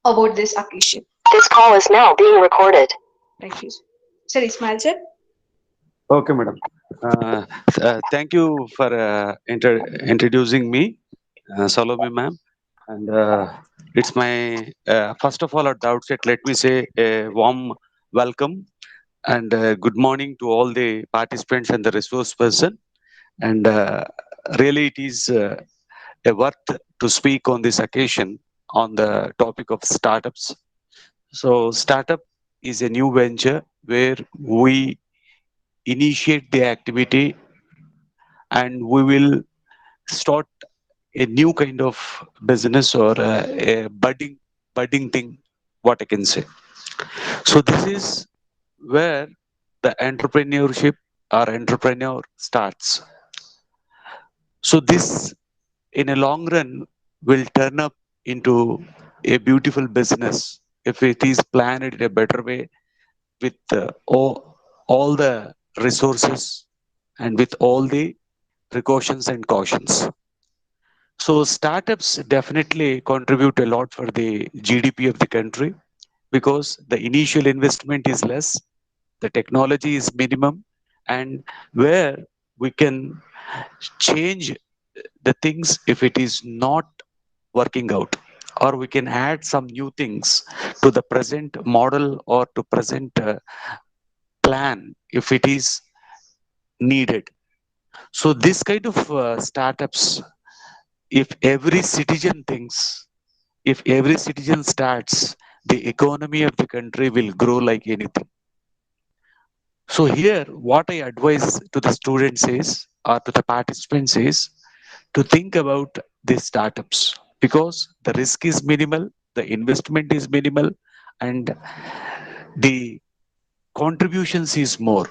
about this occasion. This call is now being recorded. Thank you. Sir Ismail sir. Okay, madam. Thank you for introducing me, Salome ma'am. And it's my, first of all, at the outset, let me say a warm welcome and good morning to all the participants and the resource person. And really, it is a worth to speak on this occasion on the topic of startups. So, startup is a new venture where we initiate the activity and we will start a new kind of business or a budding thing, what I can say. So this is where the entrepreneurship or entrepreneur starts. So this in a long run will turn up into a beautiful business if it is planned in a better way with all the resources and with all the precautions and cautions. So startups definitely contribute a lot for the GDP of the country because the initial investment is less, the technology is minimum, and where we can change the things if it is not working out, or we can add some new things to the present model or to present plan if it is needed. So this kind of startups, if every citizen thinks, if every citizen starts, the economy of the country will grow like anything. So here, what I advise to the students is, or to the participants is, to think about these startups because the risk is minimal, the investment is minimal, and the contributions is more.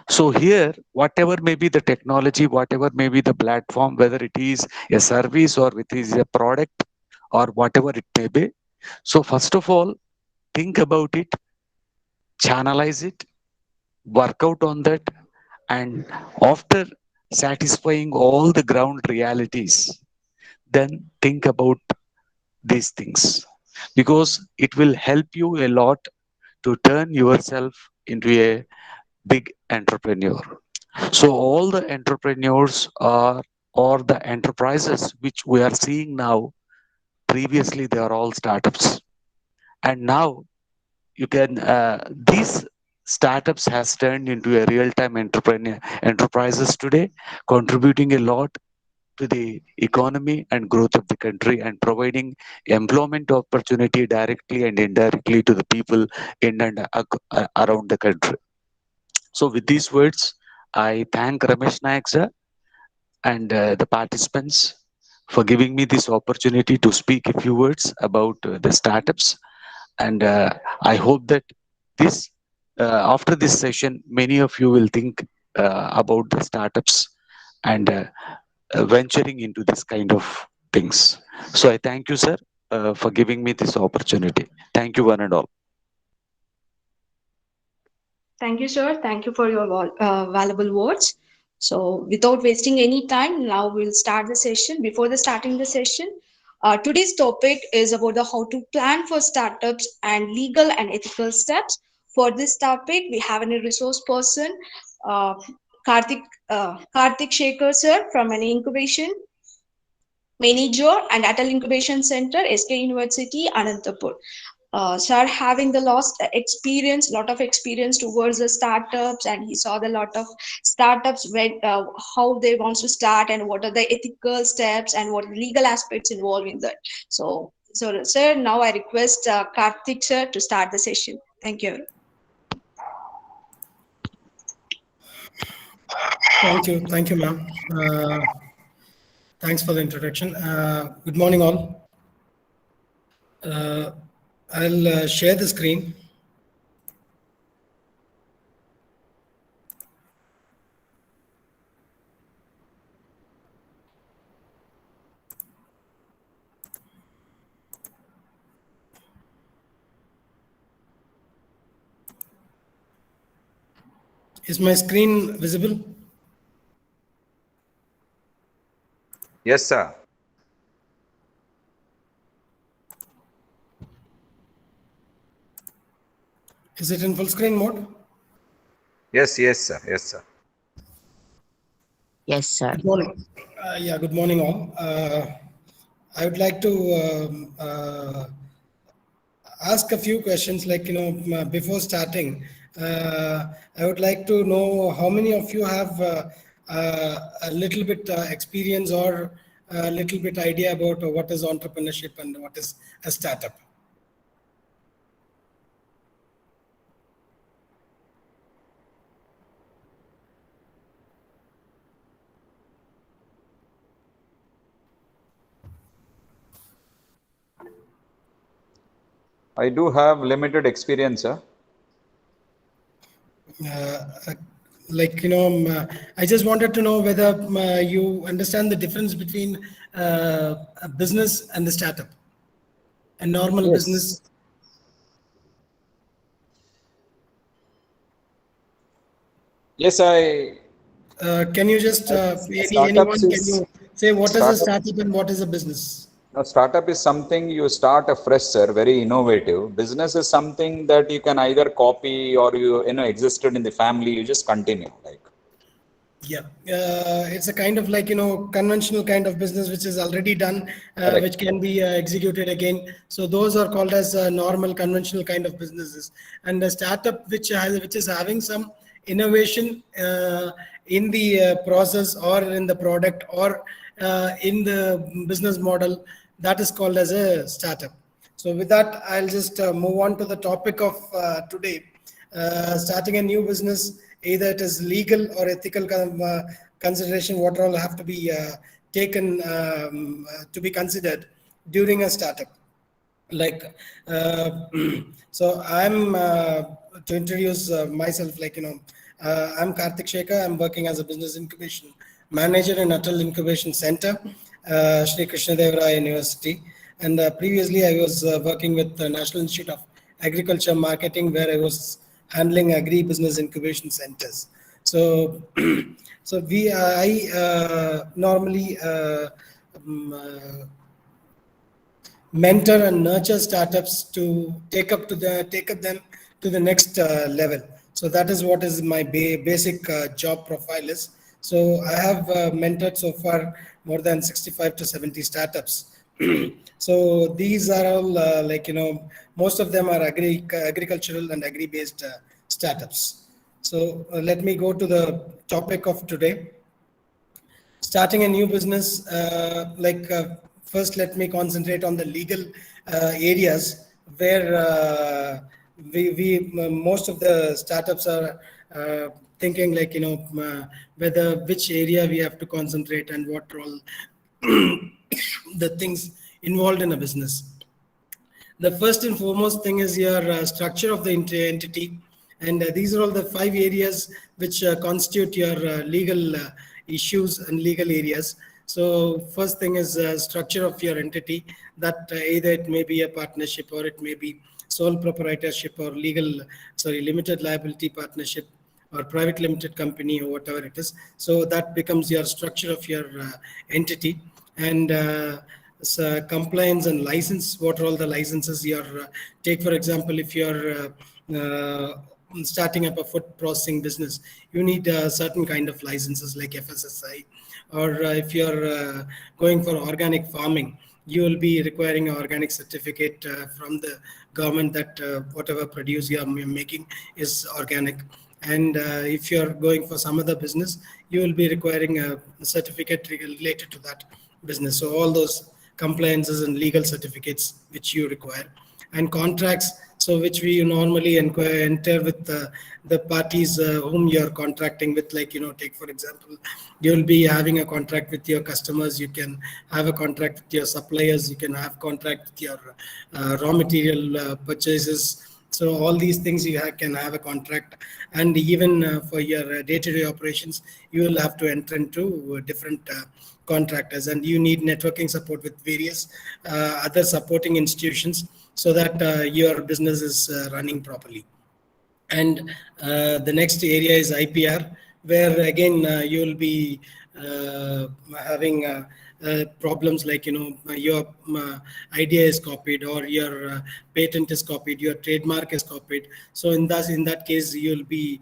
So here, whatever may be the technology, whatever may be the platform, whether it is a service or it is a product or whatever it may be. So first of all, think about it, channelize it, work out on that, and after satisfying all the ground realities, then think about these things because it will help you a lot to turn yourself into a big entrepreneur. So all the entrepreneurs are or the enterprises which we are seeing now, previously they are all startups, and now you can these startups has turned into a real-time entrepreneur enterprises today, contributing a lot to the economy and growth of the country and providing employment opportunity directly and indirectly to the people in and around the country. So with these words, I thank Ramesh Nayak sir and the participants for giving me this opportunity to speak a few words about the startups. And I hope that this after this session many of you will think about the startups and venturing into this kind of things. So I thank you sir for giving me this opportunity. Thank you one and all. Thank you, sir. Thank you for your valuable words. So, without wasting any time, now we'll start the session. Before the starting the session, today's topic is about the how to plan for startups and legal and ethical steps. For this topic, we have a resource person, uh, Karthik Karthik Shekhar sir from an incubation manager and Atal Incubation Center, SK University, Anantapur. Sir having the lost experience, lot of experience towards the startups, and he saw the lot of startups when how they want to start and what are the ethical steps and what legal aspects involved in that. So sir, now I request Karthik sir to start the session. Thank you. Thank you, ma'am. Thanks for the introduction. Good morning, all. Uh, I'll share the screen. Is my screen visible? Yes, sir. Is it in full screen mode? Yes, sir. Yes, sir. Yes, sir. Good morning. Yeah, good morning all. I would like to ask a few questions, like, before starting. I would like to know how many of you have a little bit experience or a little bit idea about what is entrepreneurship and what is a startup. I do have limited experience, sir. I just wanted to know whether you understand the difference between a business and the startup. A normal Yes. business. Yes, Can you just anyone startups can is- you say what is a startup- startup and what is a business? Now, startup is something you start afresh, sir, very innovative. Business is something that you can either copy or you know existed in the family. You just continue like. Yeah, it's a kind of like, conventional kind of business which is already done, Correct. which can be executed again. So those are called as normal conventional kind of businesses. And the startup which is having some innovation in the process or in the product or in the business model, that is called as a startup. So with that, I'll just move on to the topic of today. Starting a new business, either it is legal or ethical consideration, what all have to be taken to be considered during a startup. Like, so I'm to introduce myself, like, I'm Karthik Shekhar. I'm working as a business incubation manager in Atal Incubation Center, Sri Krishnadeva University. And previously I was working with the National Institute of Agriculture Marketing, where I was handling agri-business incubation centers. So, I normally mentor and nurture startups to take up them to the next level. So that is what is my basic job profile is. So I have mentored so far more than 65 to 70 startups. So these are all most of them are agricultural and agri-based startups. So let me go to the topic of today. Starting a new business, first let me concentrate on the legal areas where we most of the startups are thinking, like, whether which area we have to concentrate and what role the things involved in a business. The first and foremost thing is your structure of the entity, and these are all the 5 areas which constitute your legal issues and legal areas. So first thing is structure of your entity, that either it may be a partnership or it may be sole proprietorship or limited liability partnership or private limited company or whatever it is. So that becomes your structure of your entity. And compliance and license, what are all the licenses you're take. For example, if you're starting up a food processing business, you need certain kind of licenses like FSSAI. Or if you're going for organic farming, you will be requiring an organic certificate from the government that whatever produce you are making is organic. And if you're going for some other business, you will be requiring a certificate related to that business. So all those compliances and legal certificates which you require. And contracts, so which we normally enter with the parties whom you're contracting with. Like, take for example, you'll be having a contract with your customers, you can have a contract with your suppliers, you can have contract with your raw material purchases. So all these things you can have a contract. And even for your day-to-day operations, you will have to enter into different contractors, and you need networking support with various other supporting institutions so that your business is running properly. And the next area is IPR, where again you will be having problems like, your idea is copied, or your patent is copied, your trademark is copied. So in that case, you'll be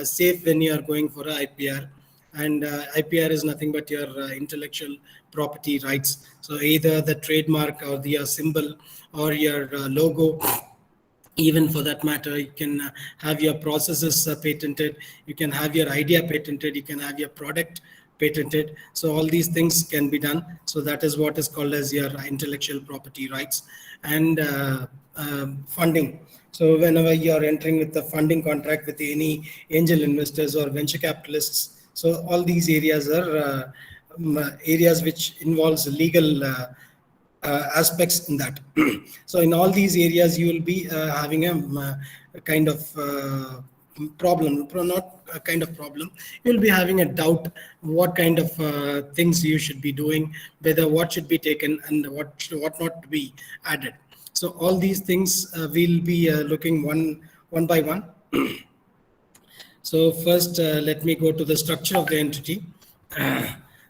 safe when you are going for a IPR. And IPR is nothing but your intellectual property rights. So either the trademark or the symbol or your logo, even for that matter, you can have your processes patented, you can have your idea patented, you can have your product patented. So all these things can be done. So that is what is called as your intellectual property rights. And funding. So whenever you are entering with the funding contract with any angel investors or venture capitalists, so all these areas are areas which involves legal aspects in that. So in all these areas, you will be having a kind of problem, not a kind of problem. You'll be having a doubt what kind of things you should be doing, whether what should be taken and what not to be added. So all these things we'll be looking one by one. So first, let me go to the structure of the entity.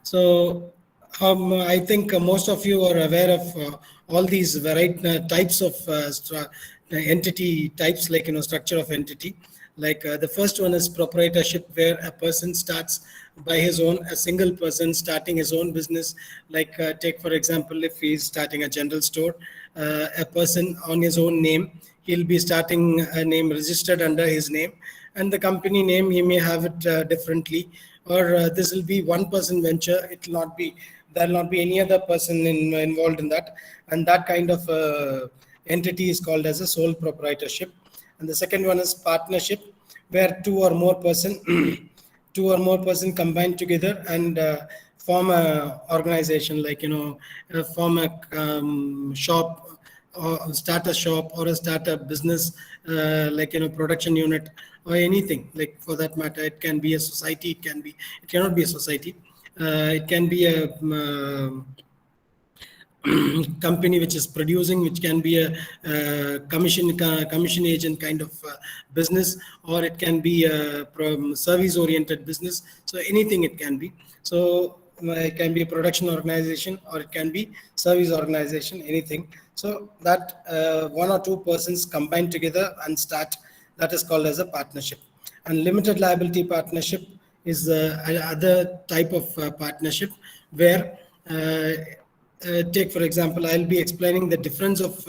So I think most of you are aware of all these variety types of entity types, like structure of entity. Like the first one is proprietorship, where a person starts by his own, a single person starting his own business. Like take for example, if he's starting a general store, a person on his own name, he'll be starting a name registered under his name, and the company name he may have it differently, or this will be one person venture. It will not be, there will not be any other person involved in that, and that kind of entity is called as a sole proprietorship. And the second one is partnership, where two or more person two or more person combine together and form a organization, like form a shop, or start a shop, or start a business, like production unit, or anything. Like for that matter, it can be a society, it cannot be a society, it can be a company which is producing, which can be a commission agent kind of business, or it can be a service oriented business. So anything it can be. So it can be a production organization, or it can be service organization, anything. So that one or two persons combine together and start, that is called as a partnership. And limited liability partnership is the other type of partnership, where take for example, I'll be explaining the difference of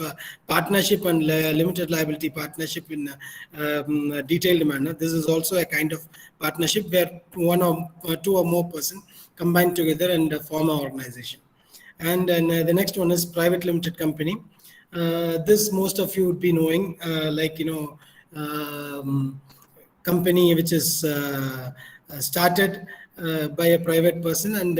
partnership and limited liability partnership in a detailed manner. This is also a kind of partnership where one or two or more person combine together and form an organization. And then the next one is private limited company. This most of you would be knowing, like company which is started by a private person, and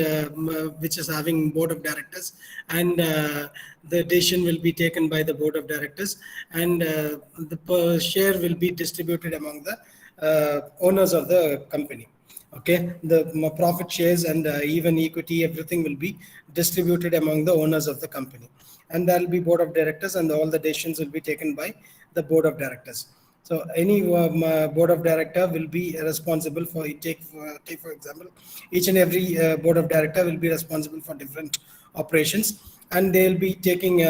which is having board of directors, and the decision will be taken by the board of directors, and the share will be distributed among the owners of the company. Okay, the profit shares and even equity, everything will be distributed among the owners of the company, and there will be board of directors, and all the decisions will be taken by the board of directors. So any board of director will be responsible for, take for example, each and every board of director will be responsible for different operations, and they will be taking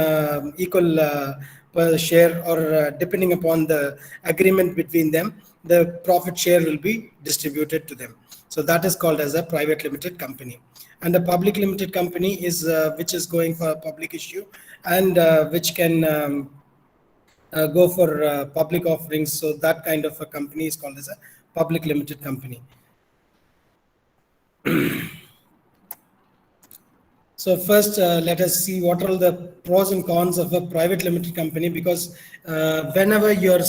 equal per share, or depending upon the agreement between them, the profit share will be distributed to them. So that is called as a private limited company. And a public limited company is which is going for a public issue, and which can go for public offerings. So that kind of a company is called as a public limited company. So first, let us see what are the pros and cons of a private limited company, because whenever you're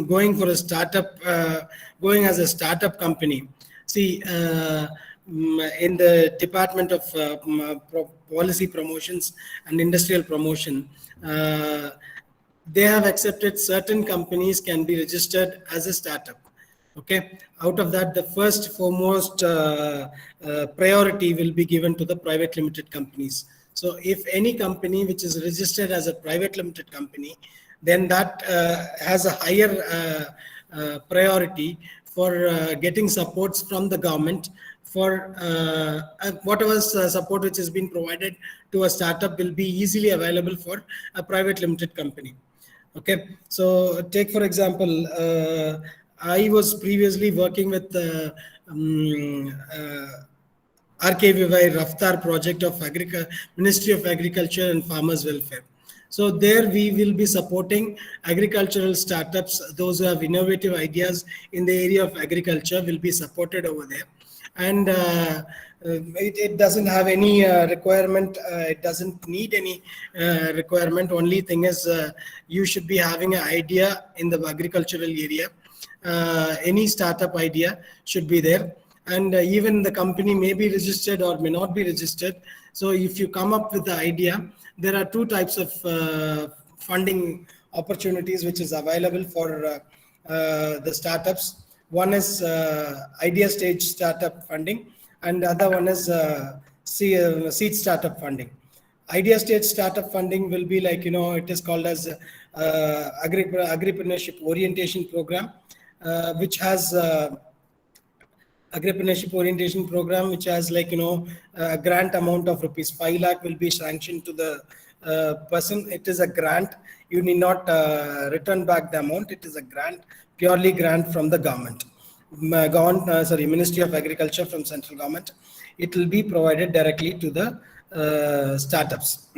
going for a startup, going as a startup company, see, in the Department of Policy Promotions and Industrial Promotion, they have accepted certain companies can be registered as a startup. Okay, out of that, the first foremost priority will be given to the private limited companies. So if any company which is registered as a private limited company, then that has a higher priority for getting supports from the government for whatever support which has been provided to a startup will be easily available for a private limited company. Okay, so take for example, I was previously working with RKVY Raftar project of Ministry of Agriculture and Farmers Welfare. So there we will be supporting agricultural startups. Those who have innovative ideas in the area of agriculture will be supported over there. And it doesn't have any requirement. It doesn't need any requirement. Only thing is you should be having an idea in the agricultural area. Any startup idea should be there, and even the company may be registered or may not be registered. So if you come up with the idea, there are two types of funding opportunities which is available for the startups. One is idea stage startup funding, and the other one is seed startup funding. Idea stage startup funding will be like, it is called as agripreneurship orientation program, which has agripreneurship orientation program, which has like, a grant amount of rupees 5 lakh will be sanctioned to the person. It is a grant. You need not return back the amount. It is a grant, purely grant from the government. Ministry of Agriculture from central government. It will be provided directly to the startups.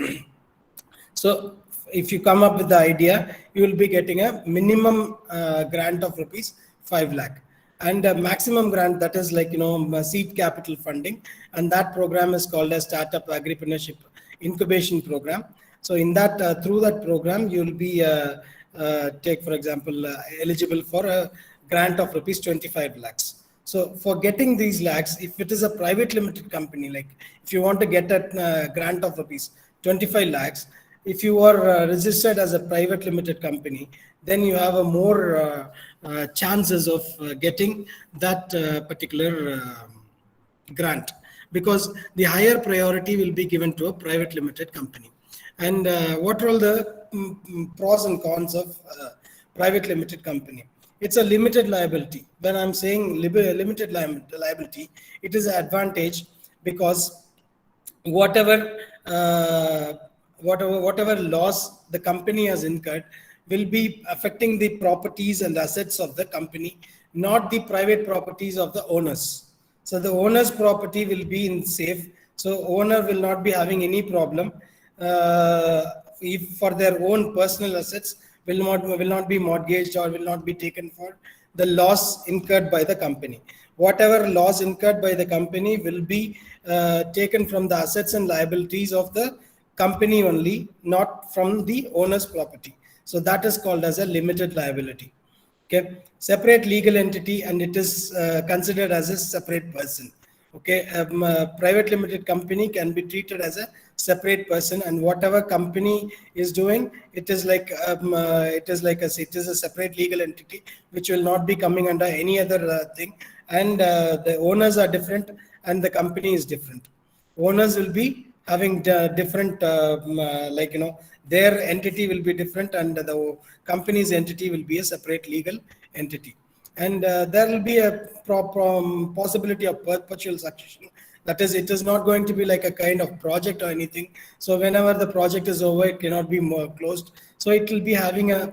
So if you come up with the idea, you will be getting a minimum grant of rupees 5 lakh. And a maximum grant, that is like, seed capital funding. And that program is called a Startup Agripreneurship Incubation Program. So in that, through that program, you will be, take for example, eligible for a grant of rupees 25 lakhs. So for getting these lakhs, if it is a private limited company, like if you want to get a grant of rupees 25 lakhs, if you are registered as a private limited company, then you have a more chances of getting that particular grant, because the higher priority will be given to a private limited company. And what are all the pros and cons of private limited company? It's a limited liability. When I'm saying limited liability, it is an advantage, because whatever loss the company has incurred will be affecting the properties and assets of the company, not the private properties of the owners. So the owner's property will be in safe. So owner will not be having any problem if for their own personal assets will not be mortgaged or will not be taken for the loss incurred by the company. Whatever loss incurred by the company will be taken from the assets and liabilities of the company only, not from the owner's property. So that is called as a limited liability. Okay, separate legal entity, and it is considered as a separate person. Okay, a private limited company can be treated as a separate person, and whatever company is doing, it is like it is a separate legal entity which will not be coming under any other thing. And the owners are different, and the company is different. Owners will be having different, their entity will be different, and the company's entity will be a separate legal entity. And there will be a possibility of perpetual succession. That is, it is not going to be like a kind of project or anything. So whenever the project is over, it cannot be more closed. So it will be having a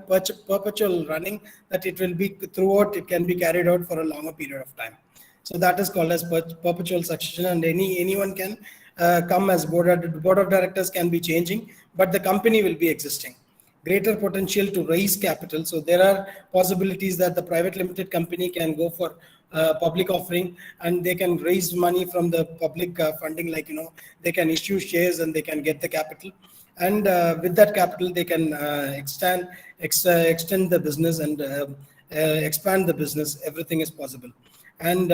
perpetual running, that it will be throughout, it can be carried out for a longer period of time. So that is called as perpetual succession, and anyone can come as board of directors can be changing, but the company will be existing. Greater potential to raise capital. So there are possibilities that the private limited company can go for public offering, and they can raise money from the public funding, like, they can issue shares and they can get the capital. And with that capital, they can extend the business and expand the business. Everything is possible. And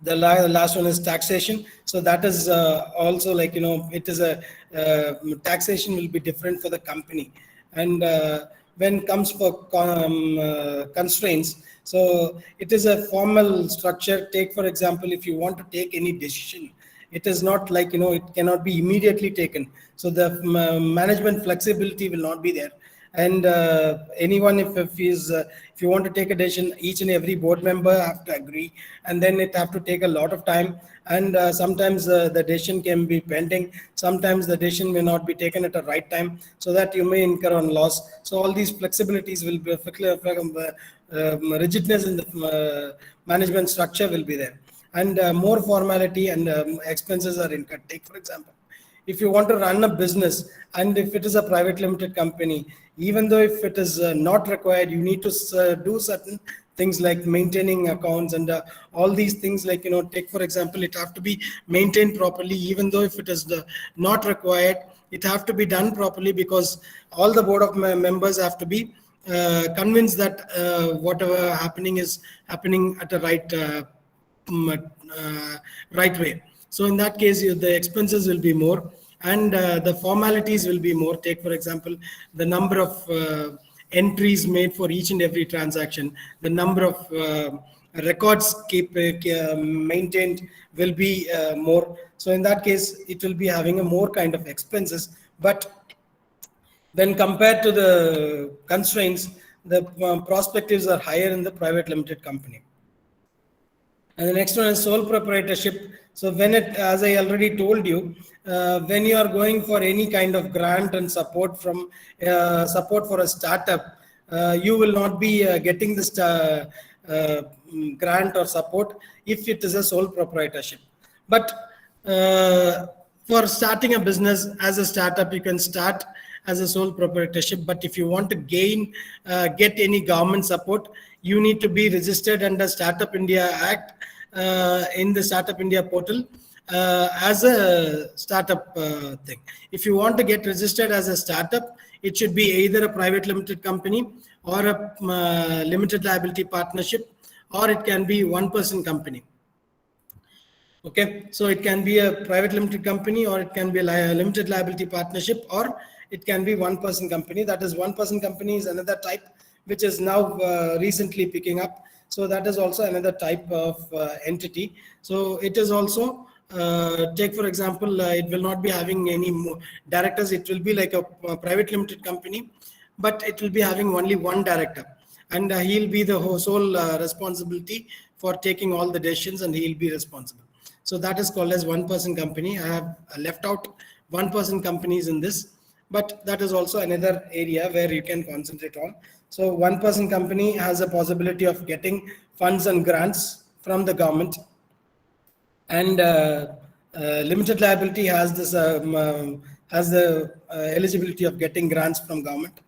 the last one is taxation. So that is also like, it is a taxation will be different for the company. And when it comes for constraints, so it is a formal structure. Take for example, if you want to take any decision, it is not like, it cannot be immediately taken. So the management flexibility will not be there. and anyone, if you want to take a decision, each and every board member have to agree, and then it have to take a lot of time, and sometimes the decision can be pending, sometimes the decision may not be taken at the right time, so that you may incur on loss. So all these flexibilities will be rigidness in the management structure will be there, and more formality and expenses are incurred. Take for example, if you want to run a business, and if it is a private limited company, even though if it is not required, you need to do certain things like maintaining accounts and all these things, like take for example, it have to be maintained properly, even though if it is not required, it have to be done properly, because all the board of members have to be convinced that whatever happening is happening at the right way. So in that case, the expenses will be more, and the formalities will be more. Take for example, the number of entries made for each and every transaction, the number of records maintained will be more. So in that case, it will be having a more kind of expenses. But when compared to the constraints, the perspectives are higher in the private limited company. And the next one is sole proprietorship. So when it, as I already told you, when you are going for any kind of grant and support from support for a startup, you will not be getting this grant or support if it is a sole proprietorship. But for starting a business as a startup, you can start as a sole proprietorship. But if you want to get any government support, you need to be registered under Startup India Act in the Startup India portal as a startup thing. If you want to get registered as a startup, it should be either a private limited company or a limited liability partnership, or it can be one-person company. Okay, so it can be a private limited company, or it can be a limited liability partnership, or it can be one-person company. That is, one-person company is another type, which is now recently picking up. So that is also another type of entity. So it is also, take for example, it will not be having any more directors. It will be like a private limited company, but it will be having only one director, and he'll be the sole responsibility for taking all the decisions, and he'll be responsible. So that is called as one-person company. I have left out one-person companies in this, but that is also another area where you can concentrate on. So one-person company has a possibility of getting funds and grants from the government, and limited liability has this has the eligibility of getting grants from government,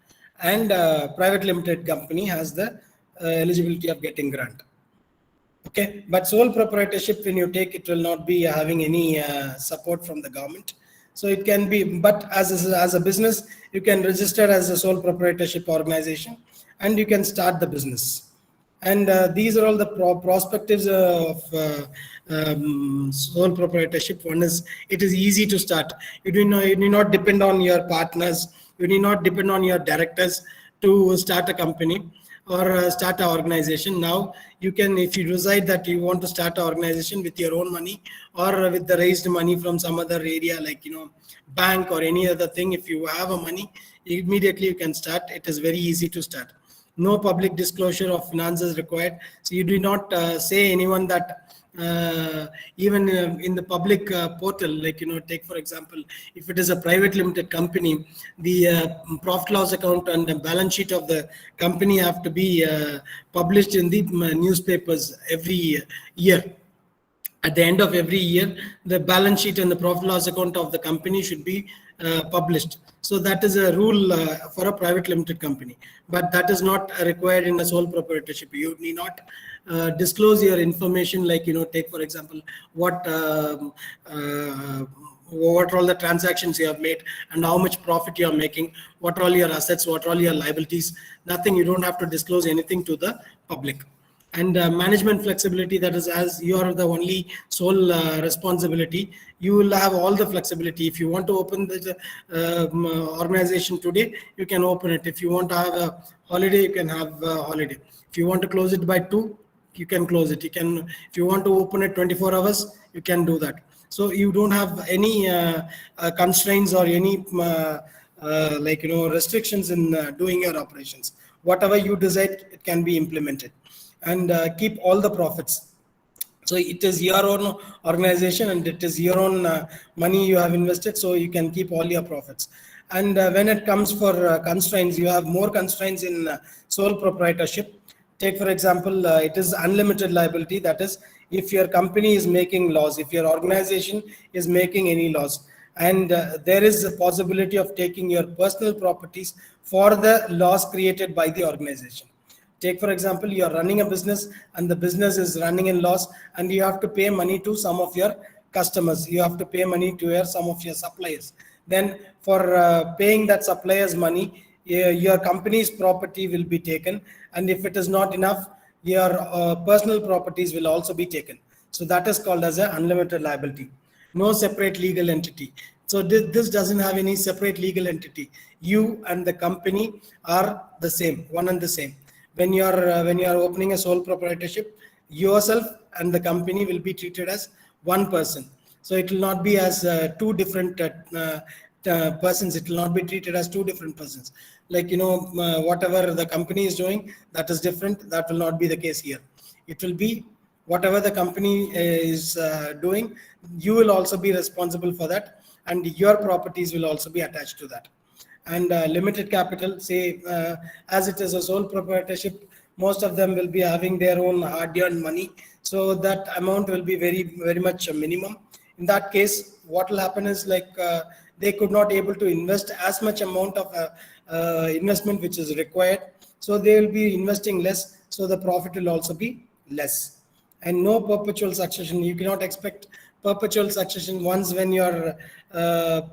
and private limited company has the eligibility of getting grant. Okay, but sole proprietorship, when you take, it will not be having any support from the government. So it can be, but as a business, you can register as a sole proprietorship organization, and you can start the business. And these are all the perspectives of sole proprietorship. One is, it is easy to start. You need not depend on your partners. You need not depend on your directors to start a company or start an organization. Now you can, if you decide that you want to start an organization with your own money, or with the raised money from some other area, like bank or any other thing, if you have a money, immediately you can start. It is very easy to start. No public disclosure of finances required. So you do not say anyone that even in the public portal, like take for example, if it is a private limited company, the profit loss account and the balance sheet of the company have to be published in the newspapers every year. At the end of every year, the balance sheet and the profit loss account of the company should be published. So that is a rule for a private limited company, but that is not required in a sole proprietorship. You need not disclose your information, like take for example, what all the transactions you have made and how much profit you are making, what are all your assets, what are all your liabilities. Nothing. You don't have to disclose anything to the public. And management flexibility, that is, as you are the only sole responsibility, you will have all the flexibility. If you want to open the organization today, you can open it. If you want to have a holiday, you can have a holiday. If you want to close it by 2, you can close it. You can, if you want to open it 24 hours, you can do that. So you don't have any constraints or any restrictions in doing your operations. Whatever you decide, it can be implemented, and keep all the profits. So it is your own organization and it is your own money you have invested, so you can keep all your profits. And when it comes for constraints, you have more constraints in sole proprietorship. Take for example, it is unlimited liability. That is, if your company is making loss, if your organization is making any loss, and there is a possibility of taking your personal properties for the loss created by the organization. Take for example, you are running a business and the business is running in loss, and you have to pay money to some of your customers. You have to pay money to some of your suppliers. Then for paying that supplier's money, your company's property will be taken. And if it is not enough, your personal properties will also be taken. So that is called as an unlimited liability. No separate legal entity. So this doesn't have any separate legal entity. You and the company are the same, one and the same. When you are opening a sole proprietorship, yourself and the company will be treated as one person. So it will not be as two different persons. It will not be treated as two different persons. Like, whatever the company is doing, that is different. That will not be the case here. It will be whatever the company is doing, you will also be responsible for that, and your properties will also be attached to that. And limited capital, say, as it is a sole proprietorship, most of them will be having their own hard-earned money, so that amount will be very much a minimum. In that case, what will happen is, like, they could not able to invest as much amount of investment which is required, so they will be investing less, so the profit will also be less. And no perpetual succession. You cannot expect perpetual succession once when your era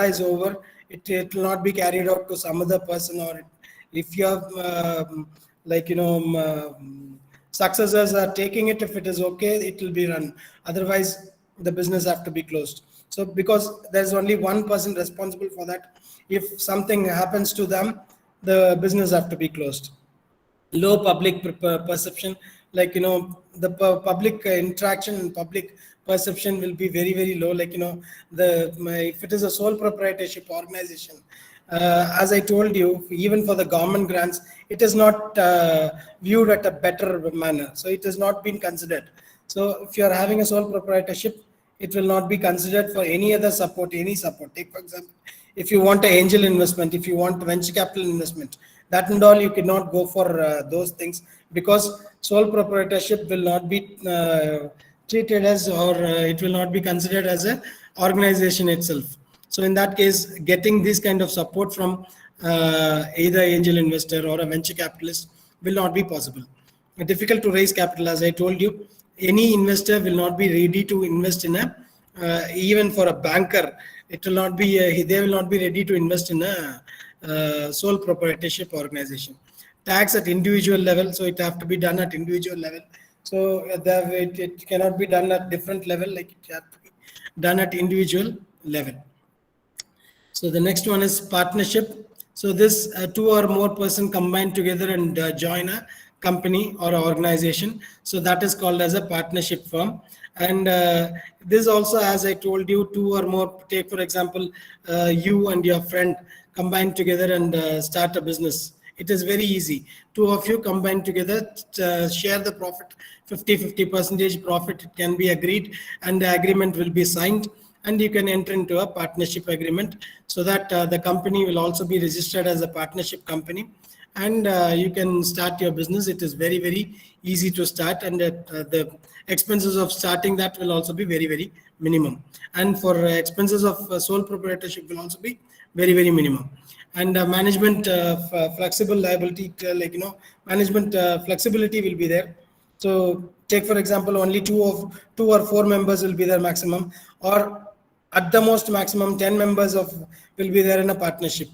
is over. It will not be carried out to some other person, or if you have successors are taking it, if it is okay, it will be run. Otherwise, the business have to be closed. So because there's only one person responsible for that, if something happens to them, the business have to be closed. Low public perception, the public interaction and public perception will be very low. If it is a sole proprietorship organization, as I told you, even for the government grants, it is not viewed at a better manner. So it has not been considered. So if you are having a sole proprietorship, it will not be considered for any other support, any support. Take for example, if you want an angel investment, if you want venture capital investment, that and all, you cannot go for those things, because sole proprietorship will not be treated as, or it will not be considered as a organization itself. So in that case, getting this kind of support from either angel investor or a venture capitalist will not be possible. Difficult to raise capital, as I told you. Any investor will not be ready to invest in even for a banker, it will not be they will not be ready to invest in a sole proprietorship organization. Tax at individual level, so it have to be done at individual level. So it cannot be done at different level, like it have to be done at individual level. So the next one is partnership. So this two or more person combine together and join a company or organization. So that is called as a partnership firm. And this also, as I told you, two or more, take for example, you and your friend combine together and start a business. It is very easy. Two of you combine together, share the profit, 50% profit, it can be agreed, and the agreement will be signed, and you can enter into a partnership agreement, so that the company will also be registered as a partnership company, and you can start your business. It is very easy to start, and the expenses of starting that will also be very minimum, and for expenses of sole proprietorship will also be very minimum. And management flexible liability, management flexibility will be there. So take for example, only two or four members will be there maximum, or at the most maximum 10 members will be there in a partnership.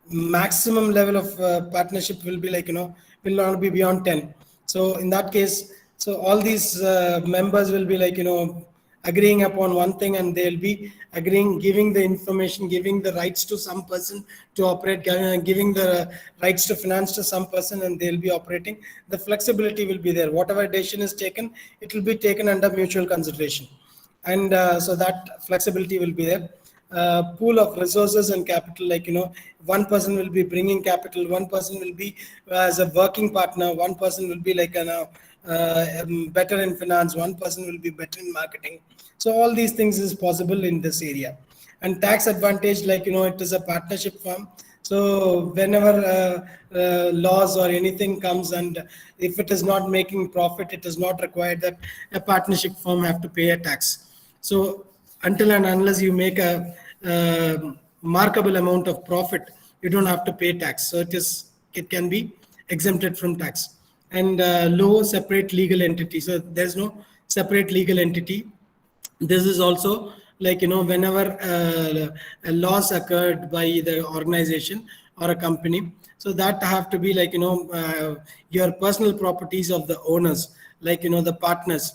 Maximum level of partnership will be will not be beyond 10. So in that case, so all these members will be agreeing upon one thing, and they'll be agreeing, giving the information, giving the rights to some person to operate, giving the rights to finance to some person, and they'll be operating. The flexibility will be there. Whatever decision is taken, it will be taken under mutual consideration, and so that flexibility will be there. pool of resources and capital, like, one person will be bringing capital, one person will be as a working partner, one person will be like better in finance, one person will be better in marketing. So all these things is possible in this area. And tax advantage, like, it is a partnership firm. So whenever laws or anything comes, and if it is not making profit, it is not required that a partnership firm have to pay a tax. So until and unless you make a markable amount of profit, you don't have to pay tax. So it can be exempted from tax. And low separate legal entity. So there's no separate legal entity. This is also like, whenever a loss occurred by the organization or a company, so that have to be like, your personal properties of the owners, like, the partners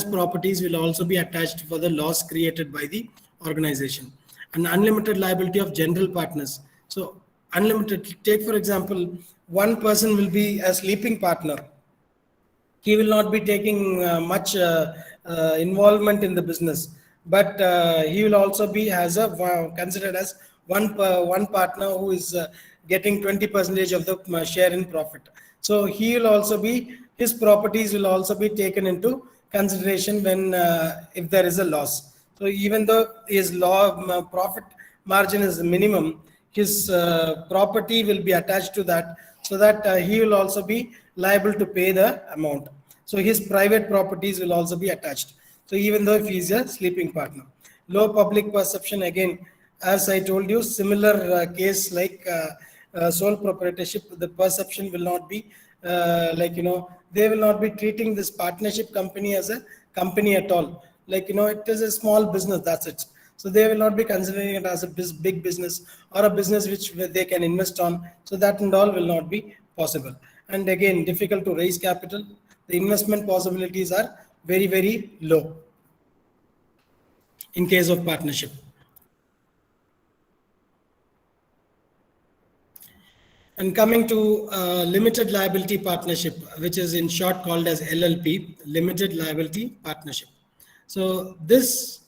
properties will also be attached for the loss created by the organization. And unlimited liability of general partners. So unlimited, take for example, one person will be a sleeping partner. He will not be taking much involvement in the business, but he will also be considered as one partner who is getting 20% of the share in profit. So he will also be, his properties will also be taken into consideration when if there is a loss. So even though his profit margin is minimum, his property will be attached to that, so that he will also be liable to pay the amount. So his private properties will also be attached. So even though if he is a sleeping partner. Low public perception, again, as I told you, similar case like sole proprietorship, the perception will not be they will not be treating this partnership company as a company at all. Like, it is a small business, that's it. So they will not be considering it as a big business or a business which they can invest on. So that and all will not be possible. And again, difficult to raise capital. The investment possibilities are very, very low in case of partnership. And coming to limited liability partnership, which is in short called as LLP, limited liability partnership. So this,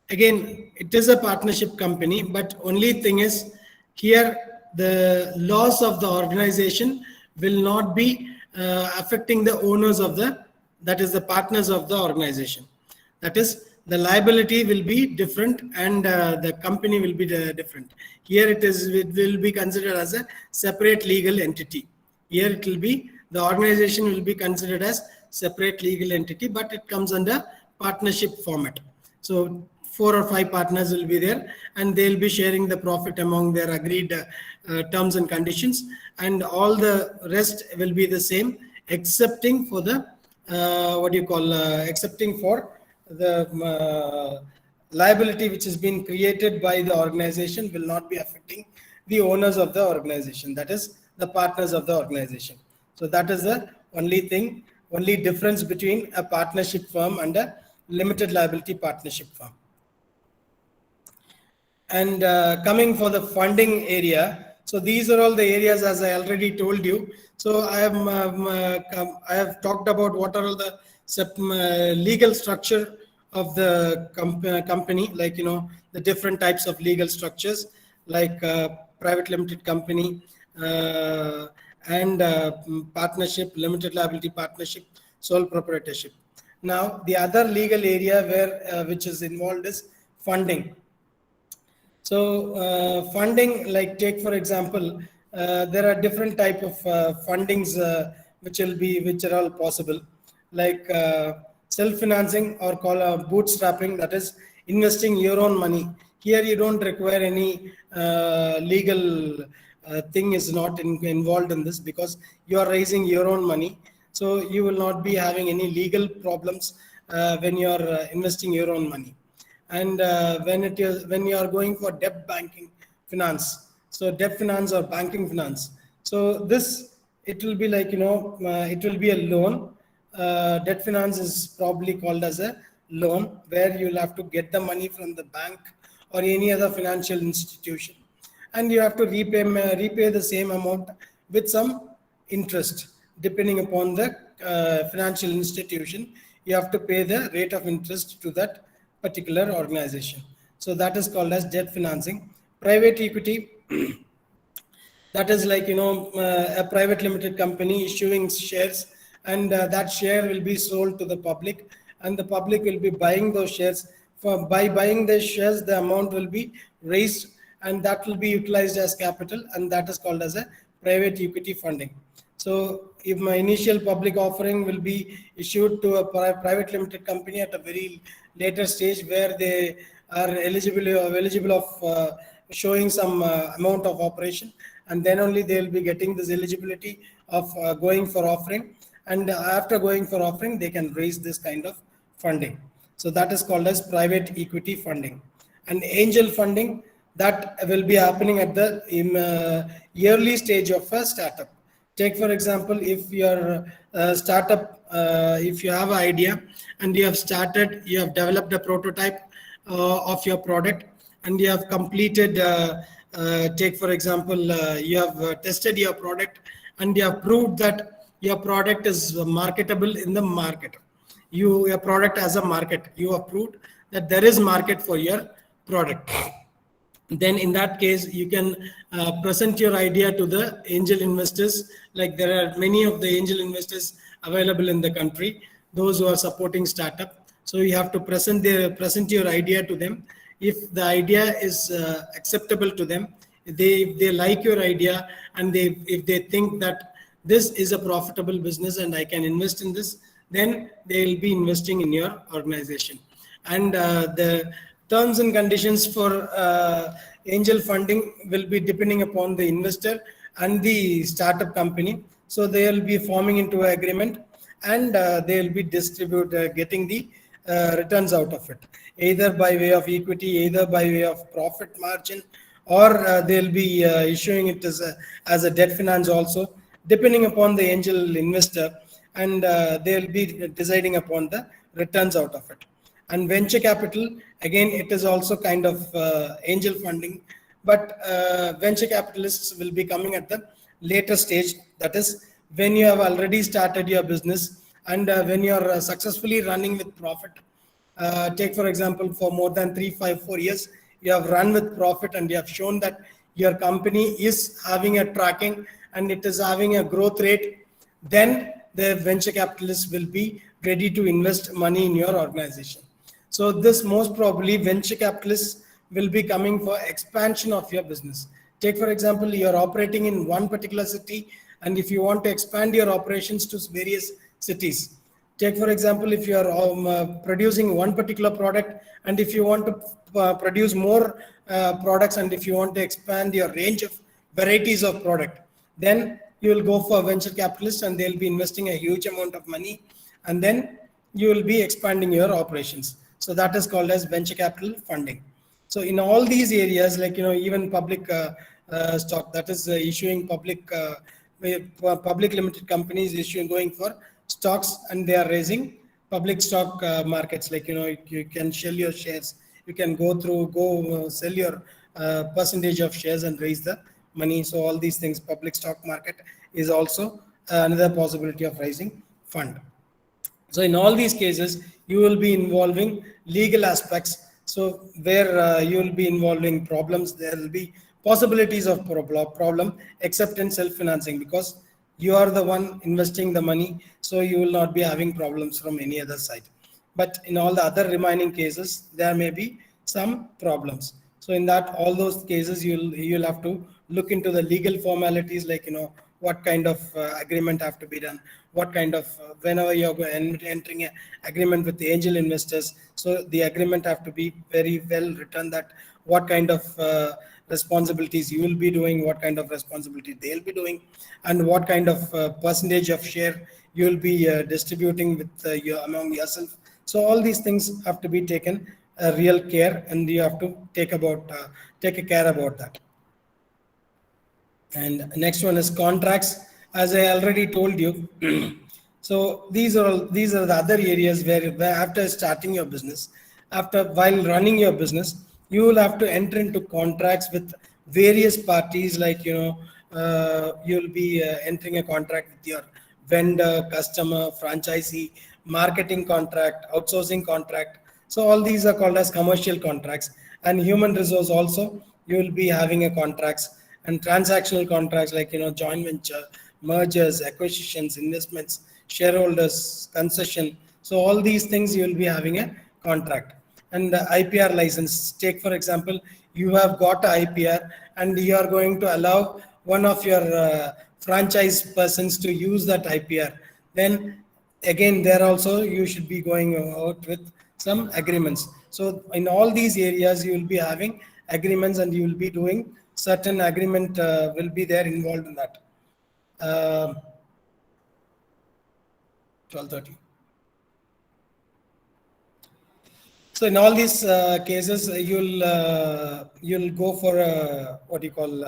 again, it is a partnership company, but only thing is here the loss of the organization will not be affecting the owners of that is the partners of the organization. That is, the liability will be different and the company will be different. Here it will be considered as a separate legal entity. Here it will be, the organization will be considered as separate legal entity, but it comes under partnership format. So 4 or 5 partners will be there, and they'll be sharing the profit among their agreed terms and conditions, and all the rest will be the same, excepting for the excepting for the liability which has been created by the organization will not be affecting the owners of the organization, that is the partners of the organization. So that is the only difference between a partnership firm and a limited liability partnership firm. And coming for the funding area, so these are all the areas as I already told you. So I have talked about what are all the legal structure of the company, like, the different types of legal structures, like private limited company and partnership, limited liability partnership, sole proprietorship. Now the other legal area where which is involved is funding. So funding, like, take for example, there are different type of fundings which are all possible, like self-financing or bootstrapping, that is investing your own money. Here you don't require any legal thing is not involved in this, because you are raising your own money. So you will not be having any legal problems when you are investing your own money. And when you are going for debt banking finance, so debt finance or banking finance, so this, it will be like, it will be a loan. Debt finance is probably called as a loan, where you'll have to get the money from the bank or any other financial institution, and you have to repay the same amount with some interest, depending upon the financial institution. You have to pay the rate of interest to that particular organization. So that is called as debt financing. Private equity, that is like a private limited company issuing shares, and that share will be sold to the public, and the public will be buying those shares. By buying the shares, the amount will be raised, and that will be utilized as capital, and that is called as a private equity funding. So if my initial public offering will be issued to a private limited company at a very later stage where they are eligible of showing some amount of operation, and then only they will be getting this eligibility of going for offering, and after going for offering they can raise this kind of funding. So that is called as private equity funding. And angel funding, that will be happening at the early stage of a startup. Take for example, if your startup, if you have an idea and you have developed a prototype of your product, and you have completed, take for example, you have tested your product, and you have proved that your product is marketable in the market. Your product as a market, you have proved that there is market for your product. Then in that case you can present your idea to the angel investors. Like there are many of the angel investors available in the country, those who are supporting startup. So you have to present your idea to them. If the idea is acceptable to them, if they like your idea, and if they think that this is a profitable business and I can invest in this, then they will be investing in your organization. And the terms and conditions for angel funding will be depending upon the investor and the startup company. So they will be forming into an agreement, and they will be getting the returns out of it, either by way of equity, either by way of profit margin, or they'll be issuing it as a debt finance also, depending upon the angel investor, and they'll be deciding upon the returns out of it. And venture capital, again, it is also kind of angel funding, but venture capitalists will be coming at the later stage. That is when you have already started your business, and when you are successfully running with profit. Take for example, for more than 3, 5, 4 years, you have run with profit, and you have shown that your company is having a tracking and it is having a growth rate. Then the venture capitalists will be ready to invest money in your organization. So this most probably venture capitalists will be coming for expansion of your business. Take for example, you are operating in one particular city, and if you want to expand your operations to various cities. Take for example, if you are producing one particular product, and if you want to produce more products, and if you want to expand your range of varieties of product, then you will go for venture capitalists, and they'll be investing a huge amount of money, and then you will be expanding your operations. So that is called as venture capital funding. So in all these areas, like even public stock, that is issuing public limited companies going for stocks, and they are raising public stock markets. Like you can sell your shares, you can go sell your percentage of shares and raise the money. So all these things, public stock market is also another possibility of raising fund. So in all these cases, you will be involving legal aspects. So where you will be involving problems, there will be possibilities of problem, except in self-financing, because you are the one investing the money. So you will not be having problems from any other side. But in all the other remaining cases, there may be some problems. So in that, all those cases, you'll have to look into the legal formalities, like what kind of agreement have to be done, what kind of whenever you're entering an agreement with the angel investors, so the agreement have to be very well written, that what kind of responsibilities you will be doing, what kind of responsibility they'll be doing, and what kind of percentage of share you will be distributing with among yourself. So all these things have to be taken real care, and you have to take a care about that. And next one is contracts. As I already told you, so these are the other areas where after starting your business, while running your business, you will have to enter into contracts with various parties. Like you'll be entering a contract with your vendor, customer, franchisee, marketing contract, outsourcing contract. So all these are called as commercial contracts. And human resource also, you will be having a contracts and transactional contracts like, joint venture, mergers, acquisitions, investments, shareholders, concession. So all these things you will be having a contract. And the IPR license, take for example, you have got a IPR and you are going to allow one of your franchise persons to use that IPR. Then again, there also you should be going out with some agreements. So in all these areas, you will be having agreements and you will be doing certain agreement will be there involved in that. 12:30. So in all these cases, you'll go for what you call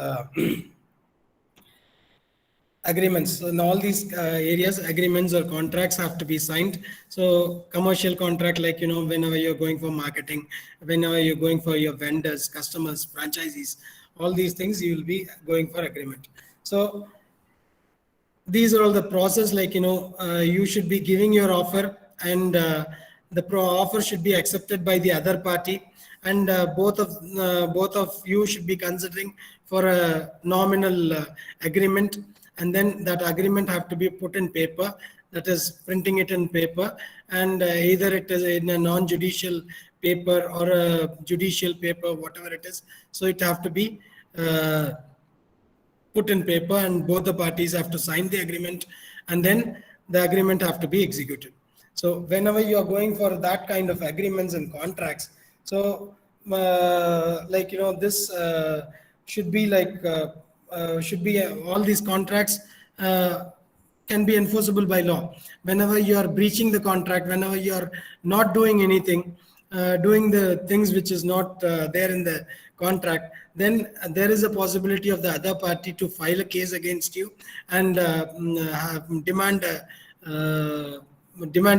agreements. So in all these areas, agreements or contracts have to be signed. So commercial contract, like, whenever you're going for marketing, whenever you're going for your vendors, customers, franchisees, all these things, you will be going for agreement. So these are all the process, like, you should be giving your offer, and the offer should be accepted by the other party, and both of you should be considering for a nominal agreement, and then that agreement have to be put in paper, that is printing it in paper, and either it is in a non-judicial paper or a judicial paper, whatever it is. So it have to be put in paper, and both the parties have to sign the agreement, and then the agreement have to be executed. So whenever you are going for that kind of agreements and contracts, so like, this should be like all these contracts can be enforceable by law. Whenever you are breaching the contract, whenever you are not doing anything, doing the things which is not there in the contract, then there is a possibility of the other party to file a case against you and demand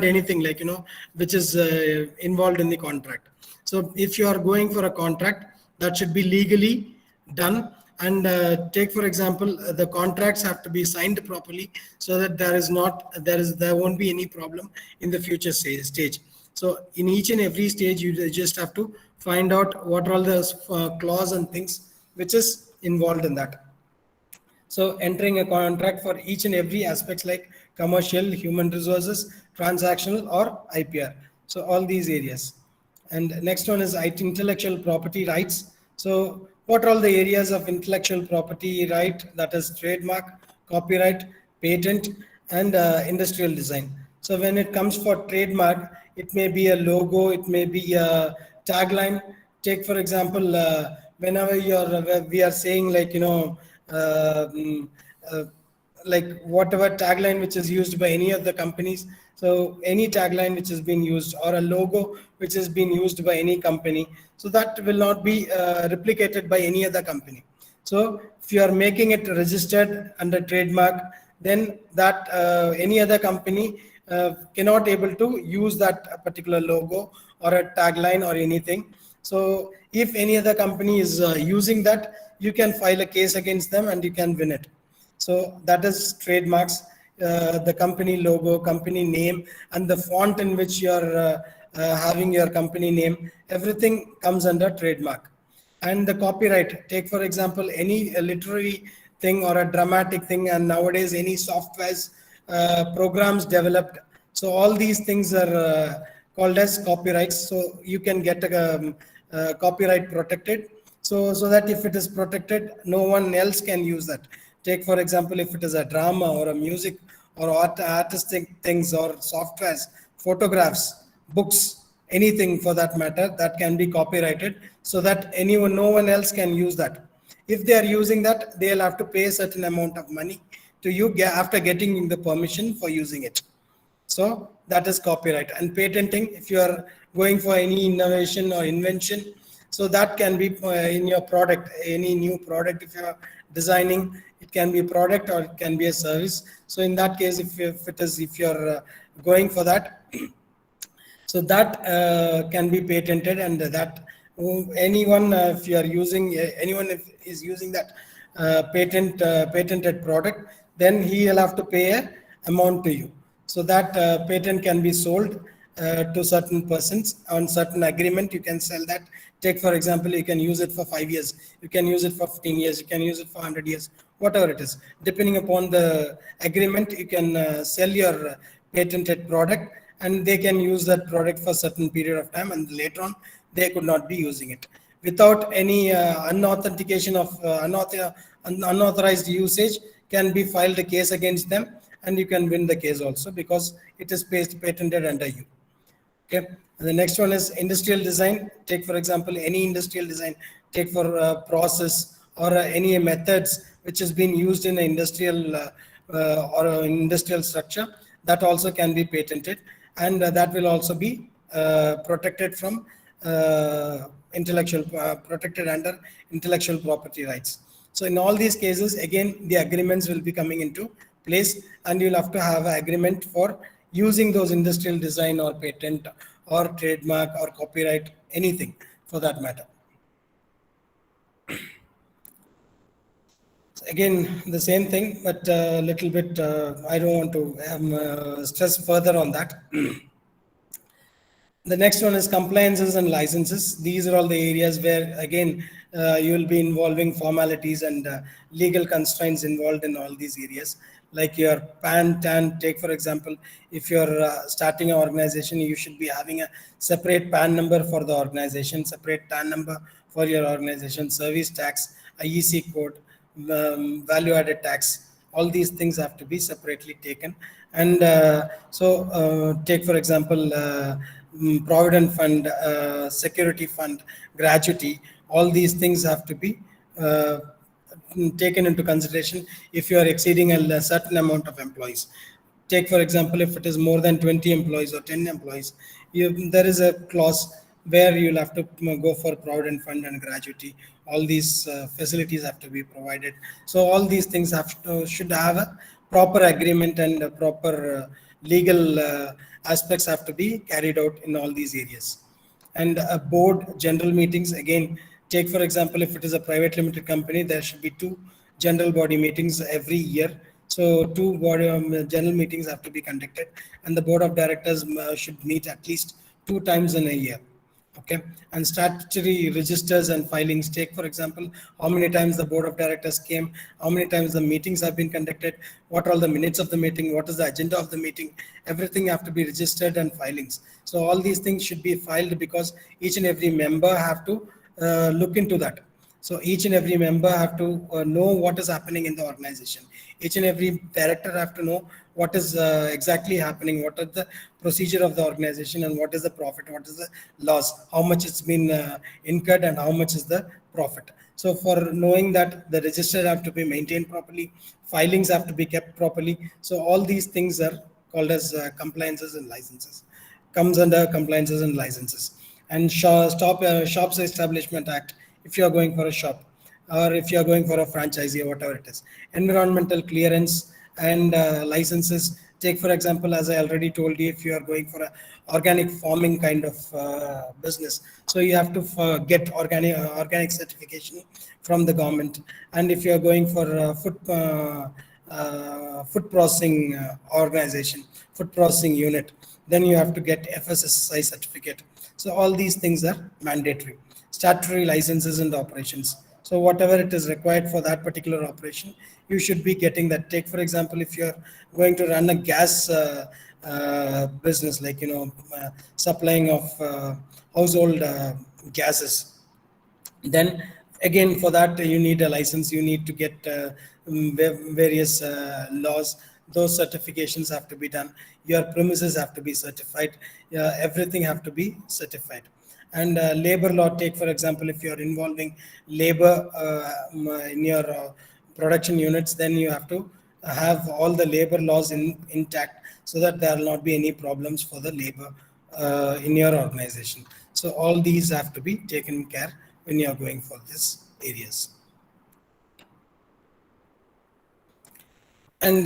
anything, like, which is involved in the contract. So if you are going for a contract, that should be legally done. And take for example, the contracts have to be signed properly, so that there won't be any problem in the future stage. So in each and every stage, you just have to find out what are all the clause and things which is involved in that. So entering a contract for each and every aspects, like commercial, human resources, transactional, or IPR. So all these areas. And next one is intellectual property rights. So what are all the areas of intellectual property right? That is trademark, copyright, patent, and industrial design. So when it comes for trademark, it may be a logo, it may be a tagline. Take for example, whenever we are saying, like, like whatever tagline which is used by any of the companies. So any tagline which has been used, or a logo which has been used by any company, so that will not be replicated by any other company. So if you are making it registered under trademark, then that any other company cannot able to use that particular logo or a tagline or anything. So if any other company is using that, you can file a case against them and you can win it. So that is trademarks, the company logo, company name, and the font in which you are having your company name, everything comes under trademark. And the copyright, take for example, any literary thing or a dramatic thing, and nowadays any softwares, programs developed. So all these things are called as copyrights. So you can get a copyright protected. So that if it is protected, no one else can use that. Take for example, if it is a drama or a music or artistic things or softwares, photographs, books, anything for that matter, that can be copyrighted, so that no one else can use that. If they are using that, they'll have to pay a certain amount of money to you after getting the permission for using it. So that is copyright. And patenting, if you are going for any innovation or invention, so that can be in your product, any new product. If you are designing, it can be a product or it can be a service. So in that case, if you're going for that, so that can be patented, and that anyone, if you are using, anyone if is using that patented product, then he will have to pay a amount to you. So that patent can be sold to certain persons on certain agreement. You can sell that. Take for example, you can use it for 5 years, you can use it for 15 years, you can use it for 100 years, whatever it is. Depending upon the agreement, you can sell your patented product, and they can use that product for a certain period of time, and later on they could not be using it without any unauthentication of unauthorized usage. Can be filed a case against them, and you can win the case also, because it is patented under you. Okay. And the next one is industrial design. Take for example any industrial design. Take for process or any methods which has been used in an industrial or an industrial structure, that also can be patented, and that will also be protected from protected under intellectual property rights. So in all these cases, again, the agreements will be coming into place, and you'll have to have an agreement for using those industrial design or patent or trademark or copyright, anything for that matter. Again, the same thing, but a little bit, I don't want to stress further on that. The next one is compliances and licenses. These are all the areas where, again, you will be involving formalities and legal constraints involved in all these areas. Like your PAN, TAN, take for example, if you're starting an organization, you should be having a separate PAN number for the organization, separate TAN number for your organization, service tax, IEC code, value added tax. All these things have to be separately taken. And take for example, provident fund, security fund, gratuity, all these things have to be taken into consideration if you are exceeding a certain amount of employees. Take for example, if it is more than 20 employees or 10 employees, there is a clause where you'll have to go for provident fund and gratuity. All these facilities have to be provided. So all these things should have a proper agreement, and a proper legal aspects have to be carried out in all these areas. And board general meetings, again, take for example, if it is a private limited company, there should be 2 general body meetings every year. So 2 general meetings have to be conducted, and the board of directors should meet at least 2 times in a year. Okay. And statutory registers and filings. Take for example, how many times the board of directors came, how many times the meetings have been conducted, what are all the minutes of the meeting, what is the agenda of the meeting, everything have to be registered, and filings. So all these things should be filed, because each and every member have to look into that. So each and every member have to know what is happening in the organization. Each and every director have to know what is exactly happening, what is the procedure of the organization, and what is the profit, what is the loss, how much it's been incurred, and how much is the profit. So for knowing that, the register have to be maintained properly, filings have to be kept properly. So all these things are called as compliances and licenses, comes under compliances and licenses. And Shops Establishment Act, if you are going for a shop, or if you are going for a franchisee or whatever it is. Environmental clearance and licenses. Take for example, as I already told you, if you are going for a organic farming kind of business, so you have to get organic certification from the government. And if you are going for a food processing organization, food processing unit, then you have to get FSSAI certificate. So all these things are mandatory. Statutory licenses and operations. So whatever it is required for that particular operation, you should be getting that. Take for example, if you're going to run a gas business, like supplying of household gases, then again for that you need a license. You need to get various laws. Those certifications have to be done. Your premises have to be certified. Everything have to be certified. And labor law, take for example, if you are involving labor in your production units, then you have to have all the labor laws intact, so that there will not be any problems for the labor in your organization. So all these have to be taken care when you are going for these areas. And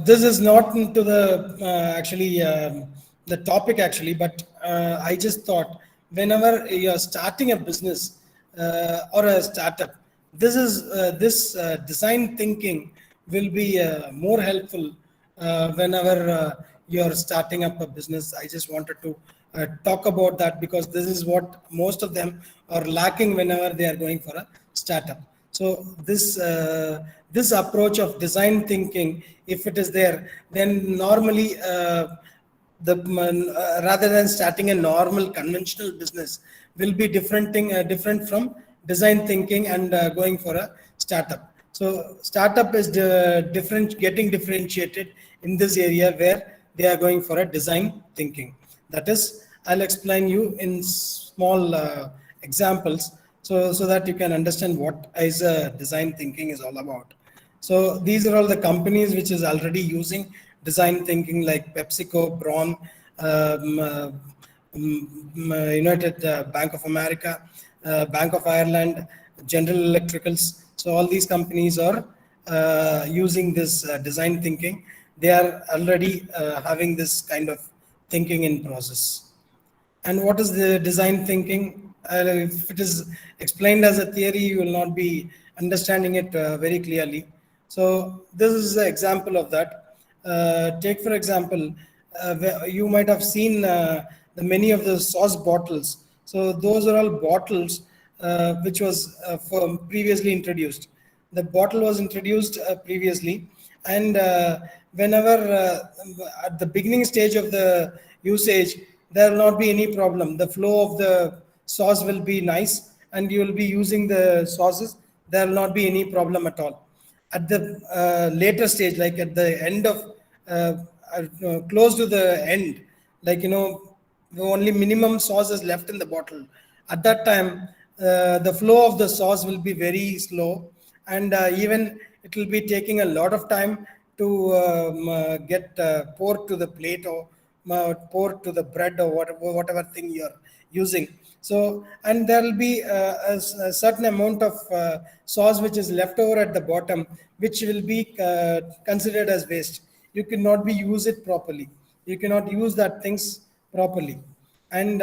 this is not into the the topic actually, but I just thought, whenever you're starting a business or a startup, this design thinking will be more helpful whenever you're starting up a business. I just wanted to talk about that because this is what most of them are lacking whenever they are going for a startup. So this approach of design thinking, if it is there, then normally rather than starting a normal conventional business, will be different from design thinking and going for a startup. So startup is getting differentiated in this area where they are going for a design thinking. That is, I'll explain you in small examples so that you can understand what is design thinking is all about. So these are all the companies which is already using design thinking, like PepsiCo, Braun, United Bank of America, Bank of Ireland, General Electricals. So all these companies are using this design thinking. They are already having this kind of thinking in process. And what is the design thinking? If it is explained as a theory, you will not be understanding it very clearly. So this is an example of that. Take for example, you might have seen many of the sauce bottles. So those are all bottles which was previously introduced. The bottle was introduced previously, and whenever at the beginning stage of the usage, there will not be any problem. The flow of the sauce will be nice, and you will be using the sauces. There will not be any problem at all. At the later stage, like at the end of close to the end, like the only minimum sauce is left in the bottle. At that time, the flow of the sauce will be very slow, and even it will be taking a lot of time to get poured to the plate or poured to the bread or whatever thing you're using. So, and there will be a certain amount of sauce which is left over at the bottom, which will be considered as waste. You cannot be use it properly. You cannot use that things properly. And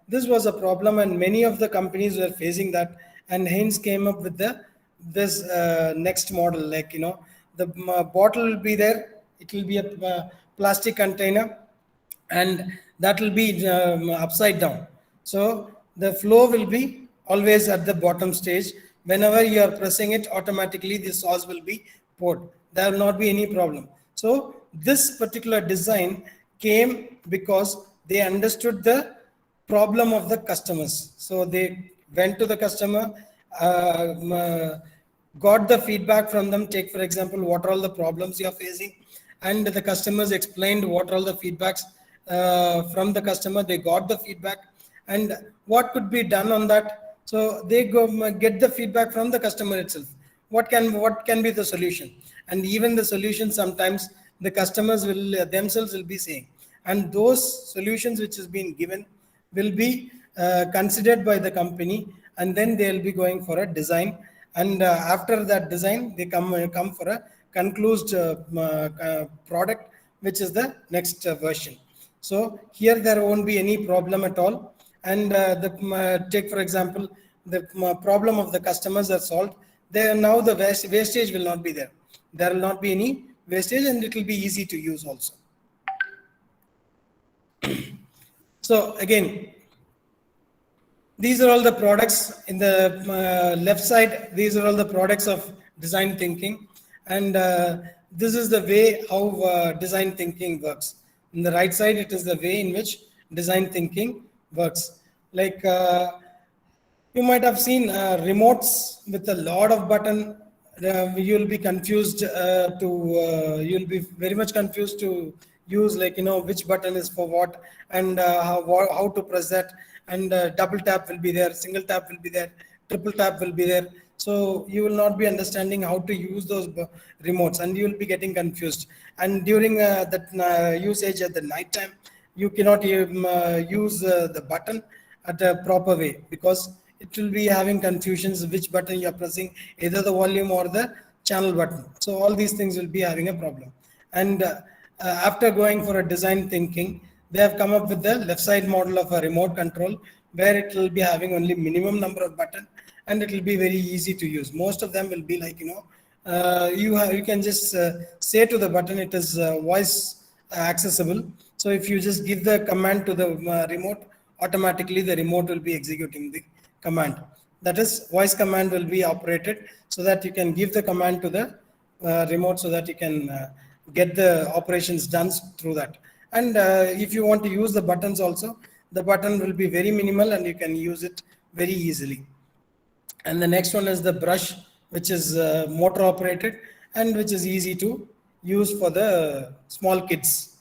this was a problem, and many of the companies were facing that. And Heinz came up with this next model, like the bottle will be there. It will be a plastic container, and that will be upside down. So the flow will be always at the bottom stage. Whenever you are pressing it, automatically the sauce will be poured. There will not be any problem. So this particular design came because they understood the problem of the customers. So they went to the customer, got the feedback from them. Take for example, what are all the problems you are facing, and the customers explained what are all the feedbacks from the customer. They got the feedback, and what could be done on that. So they go get the feedback from the customer itself. What can be the solution? And even the solution, sometimes the customers will themselves will be saying, and those solutions which has been given will be considered by the company, and then they will be going for a design. And after that design, they come for a concluded product, which is the next version. So here there won't be any problem at all. And take for example, the problem of the customers are solved. There now the wastage will not be there. There will not be any wastage, and it will be easy to use also. So again, these are all the products in the left side. These are all the products of design thinking, and this is the way how design thinking works. In the right side, it is the way in which design thinking works. Like you might have seen remotes with a lot of button. You'll be confused you'll be very much confused to use, like which button is for what, and how to press that. And double tap will be there, single tap will be there, triple tap will be there. So you will not be understanding how to use those remotes, and you will be getting confused. And during that usage at the night time, you cannot use the button at a proper way, because it will be having confusions which button you are pressing, either the volume or the channel button. So all these things will be having a problem. And after going for a design thinking, they have come up with the left side model of a remote control, where it will be having only minimum number of buttons, and it will be very easy to use. Most of them will be like you can just say to the button, it is voice accessible. So if you just give the command to the remote, automatically the remote will be executing the command. That is, voice command will be operated so that you can give the command to the remote so that you can get the operations done through that. And if you want to use the buttons also, the button will be very minimal and you can use it very easily. And the next one is the brush, which is motor operated and which is easy to use for the small kids.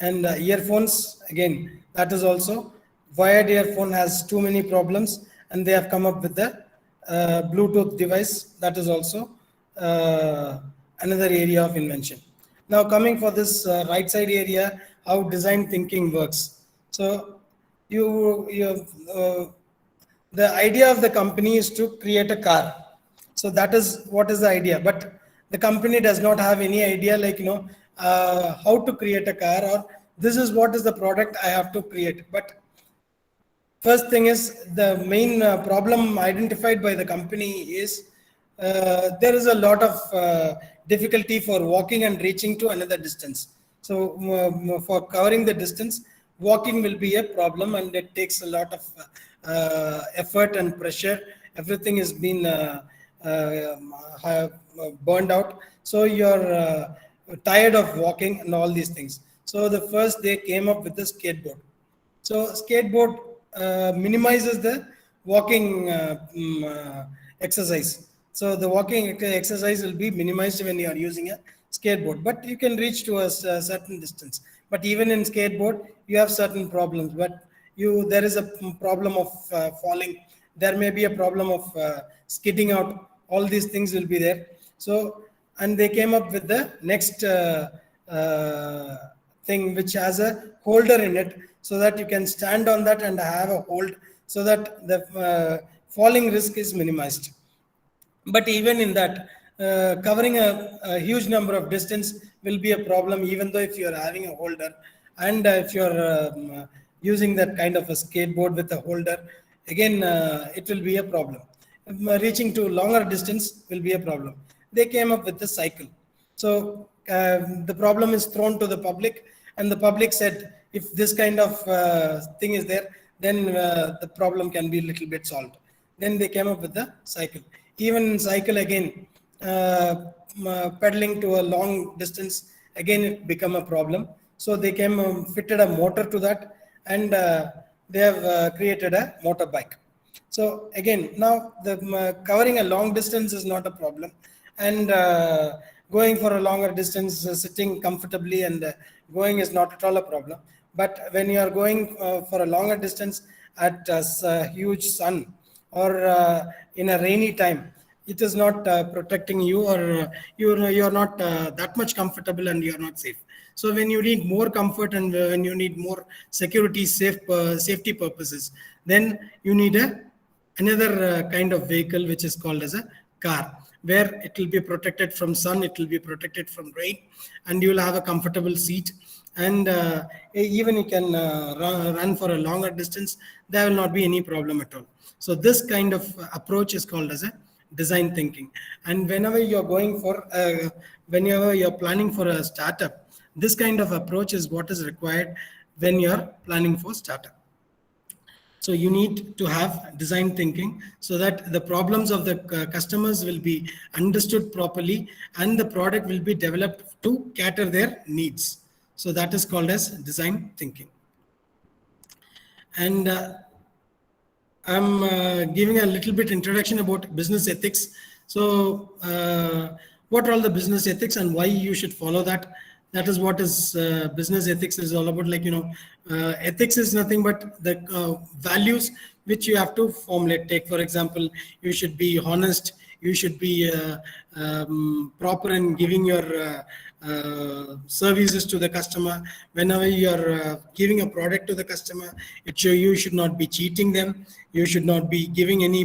And earphones, again, that is also wired earphone has too many problems, and they have come up with the Bluetooth device. That is also another area of invention. Now coming for this right side area, how design thinking works. So the idea of the company is to create a car. So that is what is the idea. But the company does not have any idea like, how to create a car, or this is what is the product I have to create. But first thing is, the main problem identified by the company is there is a lot of difficulty for walking and reaching to another distance. So for covering the distance, walking will be a problem, and it takes a lot of effort and pressure. Everything has been burned out. So you're tired of walking and all these things. So the first they came up with the skateboard. So skateboard minimizes the walking exercise. So the walking exercise will be minimized when you are using a skateboard, but you can reach to a certain distance. But even in skateboard, you have certain problems. But there is a problem of falling. There may be a problem of skidding out. All these things will be there. So, and they came up with the next thing, which has a holder in it, so that you can stand on that and have a hold, so that the falling risk is minimized. But even in that, covering a huge number of distance will be a problem, even though if you are having a holder, and if you are using that kind of a skateboard with a holder, again it will be a problem. Reaching to longer distance will be a problem. They came up with the cycle. So the problem is thrown to the public, and the public said, if this kind of thing is there, then the problem can be a little bit solved. Then they came up with the cycle. Even in cycle, again, pedaling to a long distance, again it become a problem. So they fitted a motor to that, and they have created a motorbike. So again, now the covering a long distance is not a problem, and going for a longer distance, sitting comfortably and going is not at all a problem. But when you are going for a longer distance at a huge sun, or in a rainy time, it is not protecting you, or you're not that much comfortable, and you're not safe. So when you need more comfort, and when you need more security, safety purposes, then you need another kind of vehicle, which is called as a car, where it will be protected from sun, it will be protected from rain, and you will have a comfortable seat. And even you can run for a longer distance, there will not be any problem at all. So this kind of approach is called as a design thinking. And whenever you're going for whenever you're planning for a startup, this kind of approach is what is required when you're planning for startup. So you need to have design thinking, so that the problems of the customers will be understood properly, and the product will be developed to cater their needs. So that is called as design thinking. And I'm giving a little bit introduction about business ethics. So what are all the business ethics and why you should follow that? That is what is business ethics is all about. Like, ethics is nothing but the values which you have to formulate. Take, for example, you should be honest, you should be proper in giving your services to the customer. Whenever you are giving a product to the customer, you should not be cheating them. You should not be giving any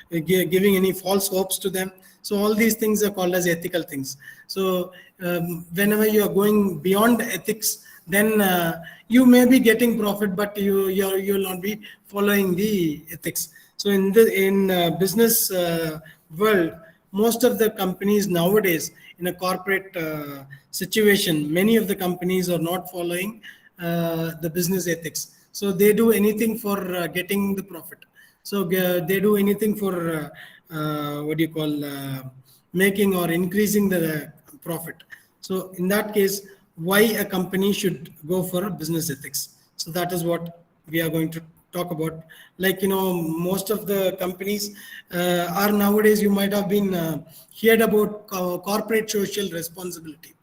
giving any false hopes to them. So all these things are called as ethical things. So whenever you are going beyond ethics, then you may be getting profit, but you will not be following the ethics. So in business world, most of the companies nowadays in a corporate situation, many of the companies are not following the business ethics. So they do anything for getting the profit. So they do anything for what do you call making or increasing the profit. So in that case, why a company should go for business ethics? So that is what we are going to talk about. Like, most of the companies are nowadays, you might have been heard about corporate social responsibility.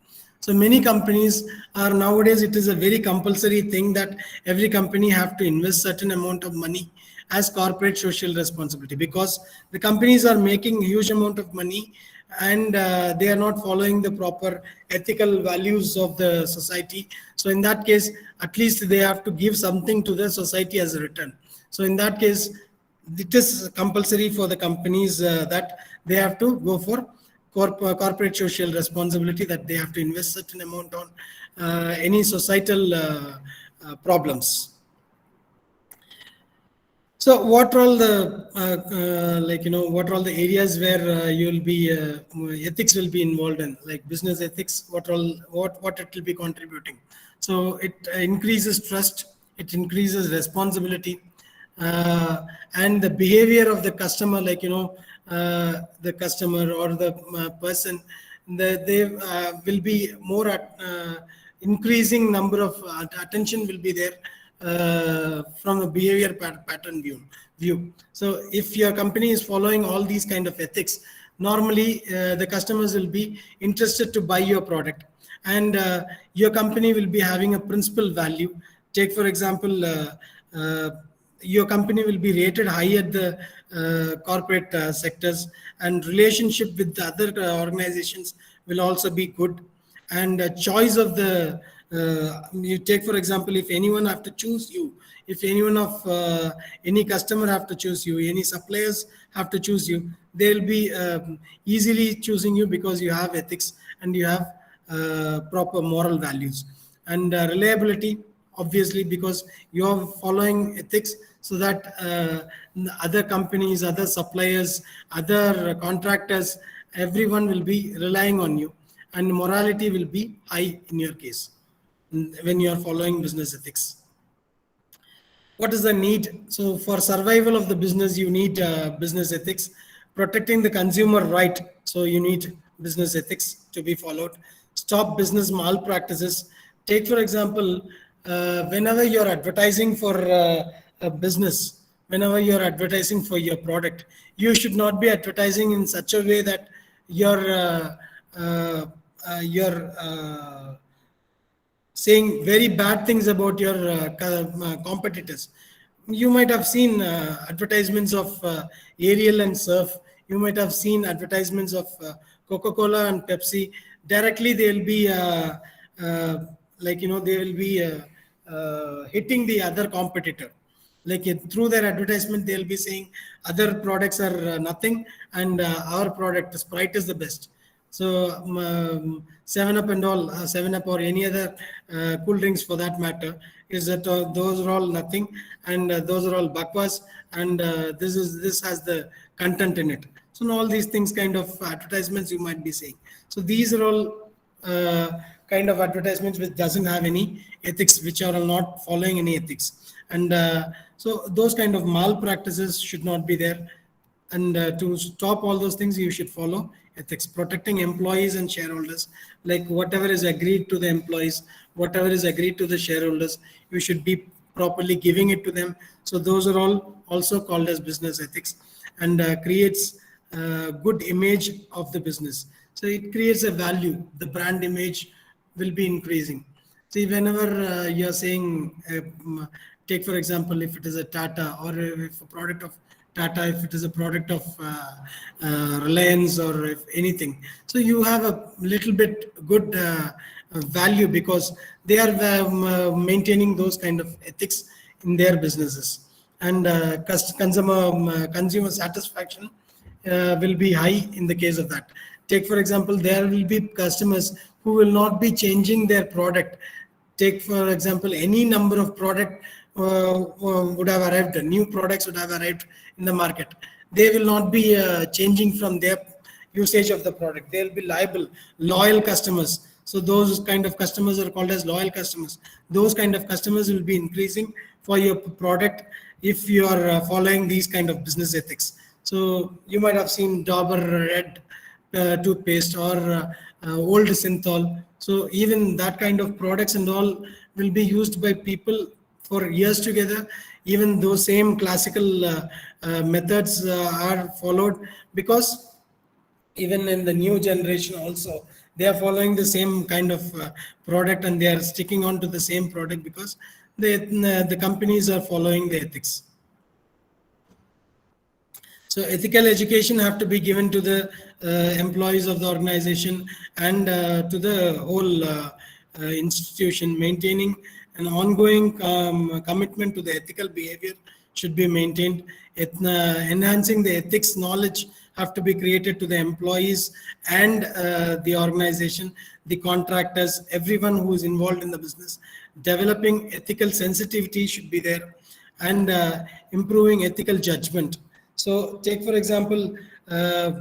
So many companies are nowadays, it is a very compulsory thing that every company have to invest certain amount of money as corporate social responsibility, because the companies are making huge amount of money, and they are not following the proper ethical values of the society. So in that case, at least they have to give something to the society as a return. So in that case, it is compulsory for the companies that they have to go for corporate social responsibility, that they have to invest certain amount on any societal problems. So what are all the what are all the areas where you will be ethics will be involved in, like business ethics? What it will be contributing? So it increases trust, it increases responsibility, and the behavior of the customer, the customer or the person, they will be more increasing number of attention will be there from a behavior pattern view. So if your company is following all these kind of ethics, normally the customers will be interested to buy your product, and your company will be having a principal value. Take for example, your company will be rated high at the corporate sectors, and relationship with the other organizations will also be good, and choice of the you take for example, if anyone have to choose you, if anyone of any customer have to choose you, any suppliers have to choose you, they'll be easily choosing you because you have ethics and you have proper moral values. And reliability, obviously, because you're following ethics, so that other companies, other suppliers, other contractors, everyone will be relying on you, and morality will be high in your case when you are following business ethics. What is the need? So for survival of the business, you need business ethics. Protecting the consumer right, so you need business ethics to be followed. Stop business malpractices. Take for example, whenever you're advertising for a business, whenever you're advertising for your product, you should not be advertising in such a way that you're saying very bad things about your competitors. You might have seen advertisements of Ariel and Surf. You might have seen advertisements of Coca-Cola and Pepsi. Directly, they'll be they will be hitting the other competitor. Through their advertisement, they'll be saying other products are nothing, and our product Sprite is the best. So 7-Up and all, 7-Up or any other cool drinks for that matter, is that those are all nothing, and those are all bakwas, and this has the content in it. So all these things, kind of advertisements you might be saying. So these are all kind of advertisements which doesn't have any ethics, which are not following any ethics, and so those kind of malpractices should not be there. And to stop all those things, you should follow ethics. Protecting employees and shareholders, like whatever is agreed to the employees, whatever is agreed to the shareholders, you should be properly giving it to them. So those are all also called as business ethics, and creates good image of the business. So it creates a value. The brand image will be increasing. See, whenever you're saying, take for example, if it is a Tata, or if a product of Tata, if it is a product of Reliance, or if anything, so you have a little bit good value, because they are maintaining those kind of ethics in their businesses. And consumer satisfaction will be high in the case of that. Take for example, there will be customers who will not be changing their product. Take for example, any number of product would have arrived, new products would have arrived in the market. They will not be changing from their usage of the product. They'll be liable, loyal customers. So those kind of customers are called as loyal customers. Those kind of customers will be increasing for your product if you are following these kind of business ethics. So you might have seen Dabur Red toothpaste or old Synthol. So even that kind of products and all will be used by people for years together. Even those same classical methods are followed, because even in the new generation also they are following the same kind of product, and they are sticking on to the same product because the companies are following the ethics. So ethical education have to be given to the employees of the organization and to the whole institution. Maintaining an ongoing commitment to the ethical behavior should be maintained. Enhancing the ethics knowledge have to be created to the employees and the organization, the contractors, everyone who is involved in the business. Developing ethical sensitivity should be there, and improving ethical judgment. So take for example,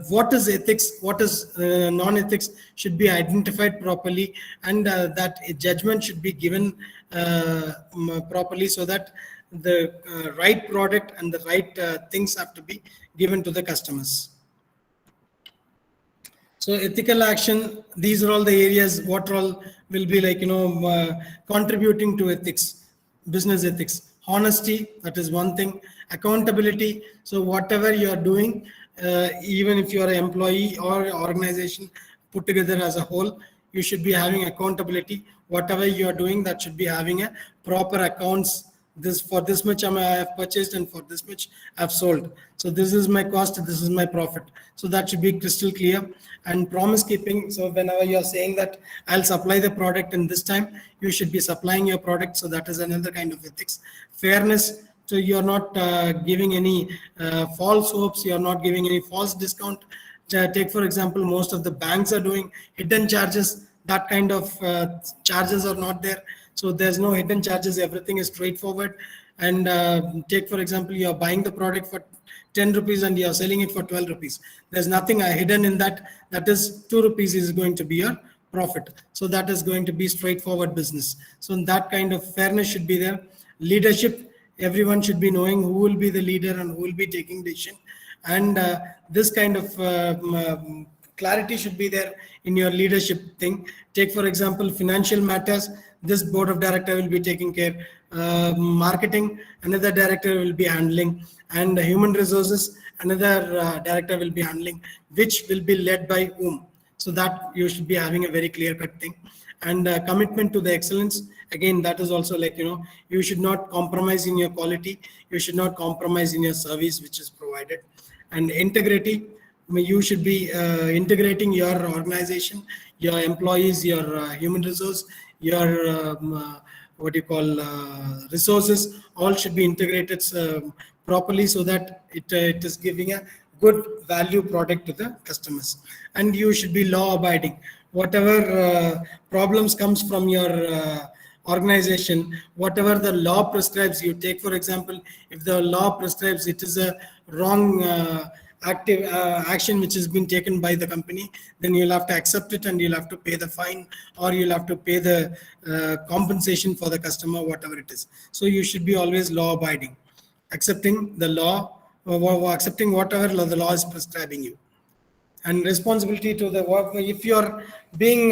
what is ethics, what is non-ethics should be identified properly, and that a judgment should be given properly, so that the right product and the right things have to be given to the customers. So ethical action, these are all the areas what all will be like, contributing to ethics, business ethics. Honesty, that is one thing. Accountability, so whatever you are doing, even if you are an employee or organization put together as a whole, you should be having accountability. Whatever you are doing, that should be having a proper accounts. This, for this much I have purchased, and for this much I have sold. So this is my cost, this is my profit. So that should be crystal clear. And promise keeping, so whenever you are saying that I'll supply the product in this time, you should be supplying your product. So that is another kind of ethics. Fairness, so you're not giving any false hopes, you're not giving any false discount. Take for example, most of the banks are doing hidden charges. That kind of charges are not there. So there's no hidden charges, everything is straightforward. And take for example, you're buying the product for 10 rupees and you're selling it for 12 rupees. There's nothing hidden in that. That is 2 rupees is going to be your profit. So that is going to be straightforward business. So that kind of fairness should be there. Leadership, everyone should be knowing who will be the leader and who will be taking decision. And this kind of clarity should be there in your leadership thing. Take for example, financial matters, this board of director will be taking care. Marketing, another director will be handling, and human resources, another director will be handling, which will be led by whom. So that you should be having a very clear cut thing. And commitment to the excellence, again, that is also like, you should not compromise in your quality, you should not compromise in your service which is provided. And integrity, you should be integrating your organization, your employees, your human resource, your resources, all should be integrated properly, so that it is giving a good value product to the customers. And you should be law abiding. Whatever problems comes from your organization, whatever the law prescribes, you take for example, if the law prescribes it is a wrong action which has been taken by the company, then you'll have to accept it and you'll have to pay the fine, or you'll have to pay the compensation for the customer, whatever it is. So you should be always law abiding, accepting the law, accepting whatever the law is prescribing you. And responsibility to the work, if you're being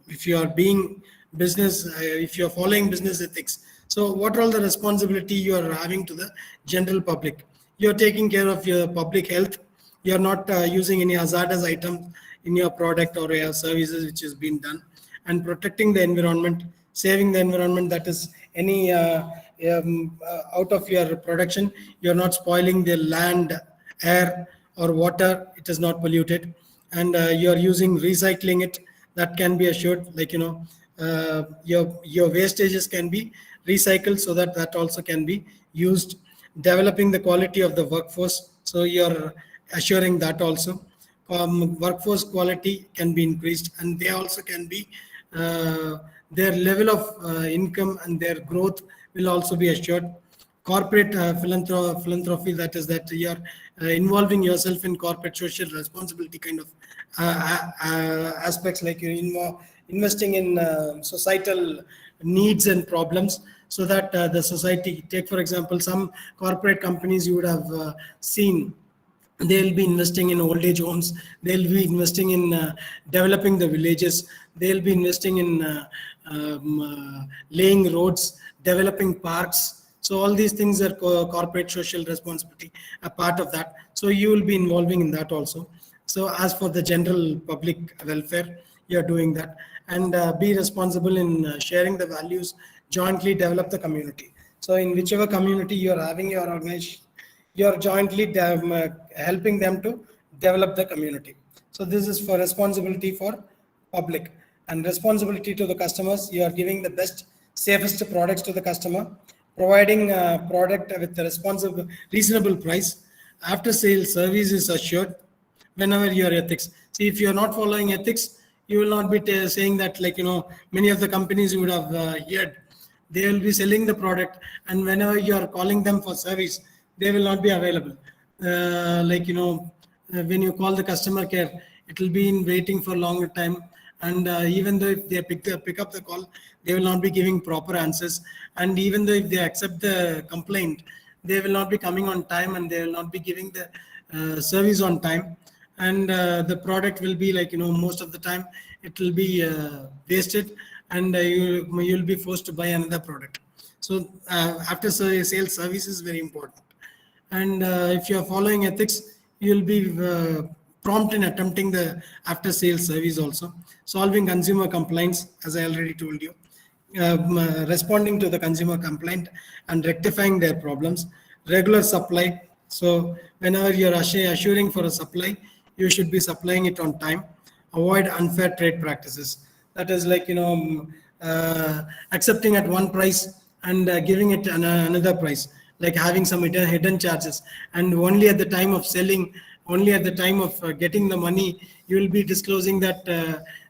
if you are being business, if you're following business ethics, so what are all the responsibility you are having to the general public? You're taking care of your public health. You're not using any hazardous item in your product or your services which has been done. And protecting the environment, saving the environment, that is any out of your production, you're not spoiling the land, air or water, it is not polluted. And you're using recycling it, that can be assured, like your wastages can be recycled, so that also can be used. Developing the quality of the workforce, so you're assuring that also. Workforce quality can be increased, and they also can be their level of income and their growth will also be assured. corporate philanthropy, that is that you're involving yourself in corporate social responsibility kind of aspects, like you're investing in societal needs and problems, so that the society, take for example some corporate companies you would have seen, they'll be investing in old age homes, they'll be investing in developing the villages, they'll be investing in laying roads, developing parks. So all these things are corporate social responsibility, a part of that. So you will be involving in that also. So as for the general public welfare, you're doing that. And be responsible in sharing the values, jointly develop the community. So in whichever community you're having your organization, you're jointly helping them to develop the community. So this is for responsibility for public. And responsibility to the customers, you are giving the best, safest products to the customer, providing a product with a responsible, reasonable price. After sales service is assured whenever your ethics. See, if you're not following ethics, you will not be saying that, like, many of the companies you would have heard, they will be selling the product, and whenever you are calling them for service, they will not be available. When you call the customer care, it will be in waiting for longer time, and even though if they pick up the call, they will not be giving proper answers, and even though if they accept the complaint, they will not be coming on time, and they will not be giving the service on time, and the product will be, like, most of the time it will be wasted, and you'll be forced to buy another product. So after sales service is very important. And if you are following ethics, you will be prompt in attempting the after sales service also, solving consumer complaints, as I already told you, responding to the consumer complaint and rectifying their problems, regular supply. So whenever you're assuring for a supply, you should be supplying it on time. Avoid unfair trade practices. That is like, accepting at one price and giving it another price, like having some hidden charges, and only at the time of selling, only at the time of getting the money, you will be disclosing that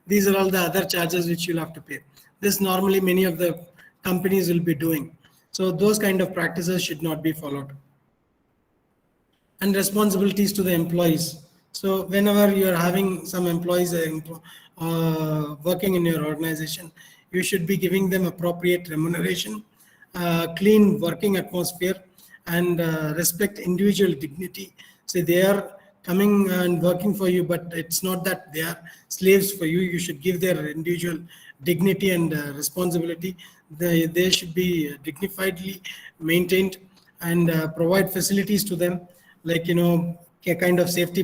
these are all the other charges which you'll have to pay. This normally many of the companies will be doing. So those kind of practices should not be followed. And responsibilities to the employees. So whenever you're having some employees working in your organization, you should be giving them appropriate remuneration, clean working atmosphere, and respect individual dignity. So they are coming and working for you, but it's not that they are slaves for you. You should give their individual dignity and responsibility. They should be dignifiedly maintained, and provide facilities to them, like, a kind of safety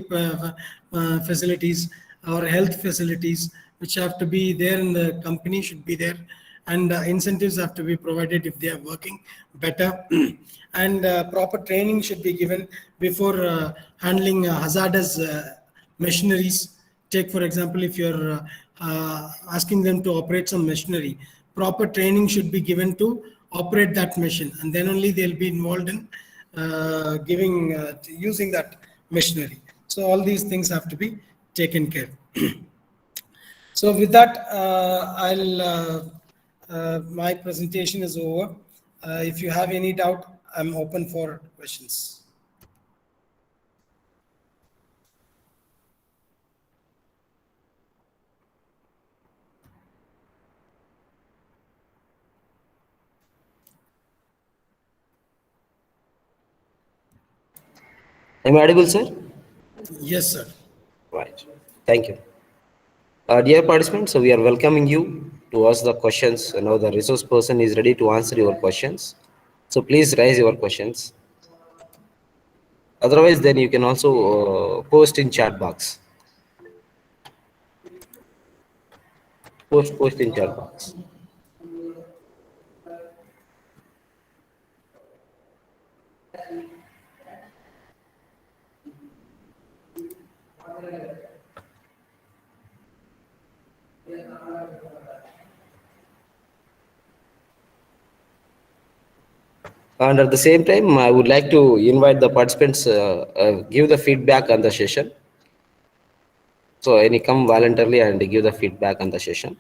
facilities or health facilities which have to be there in the company should be there, and incentives have to be provided if they are working better. And proper training should be given before handling hazardous machineries. Take for example, if you're asking them to operate some machinery, proper training should be given to operate that machine, and then only they'll be involved in using that machinery. So all these things have to be taken care. So with that, my presentation is over. If you have any doubt, I'm open for questions. Am I audible, sir? Yes, sir. Right. Thank you. Dear participants, so we are welcoming you to ask the questions. Now the resource person is ready to answer your questions. So please raise your questions. Otherwise, then you can also post in chat box. Post in chat box. And at the same time, I would like to invite the participants give the feedback on the session. So any come voluntarily and give the feedback on the session.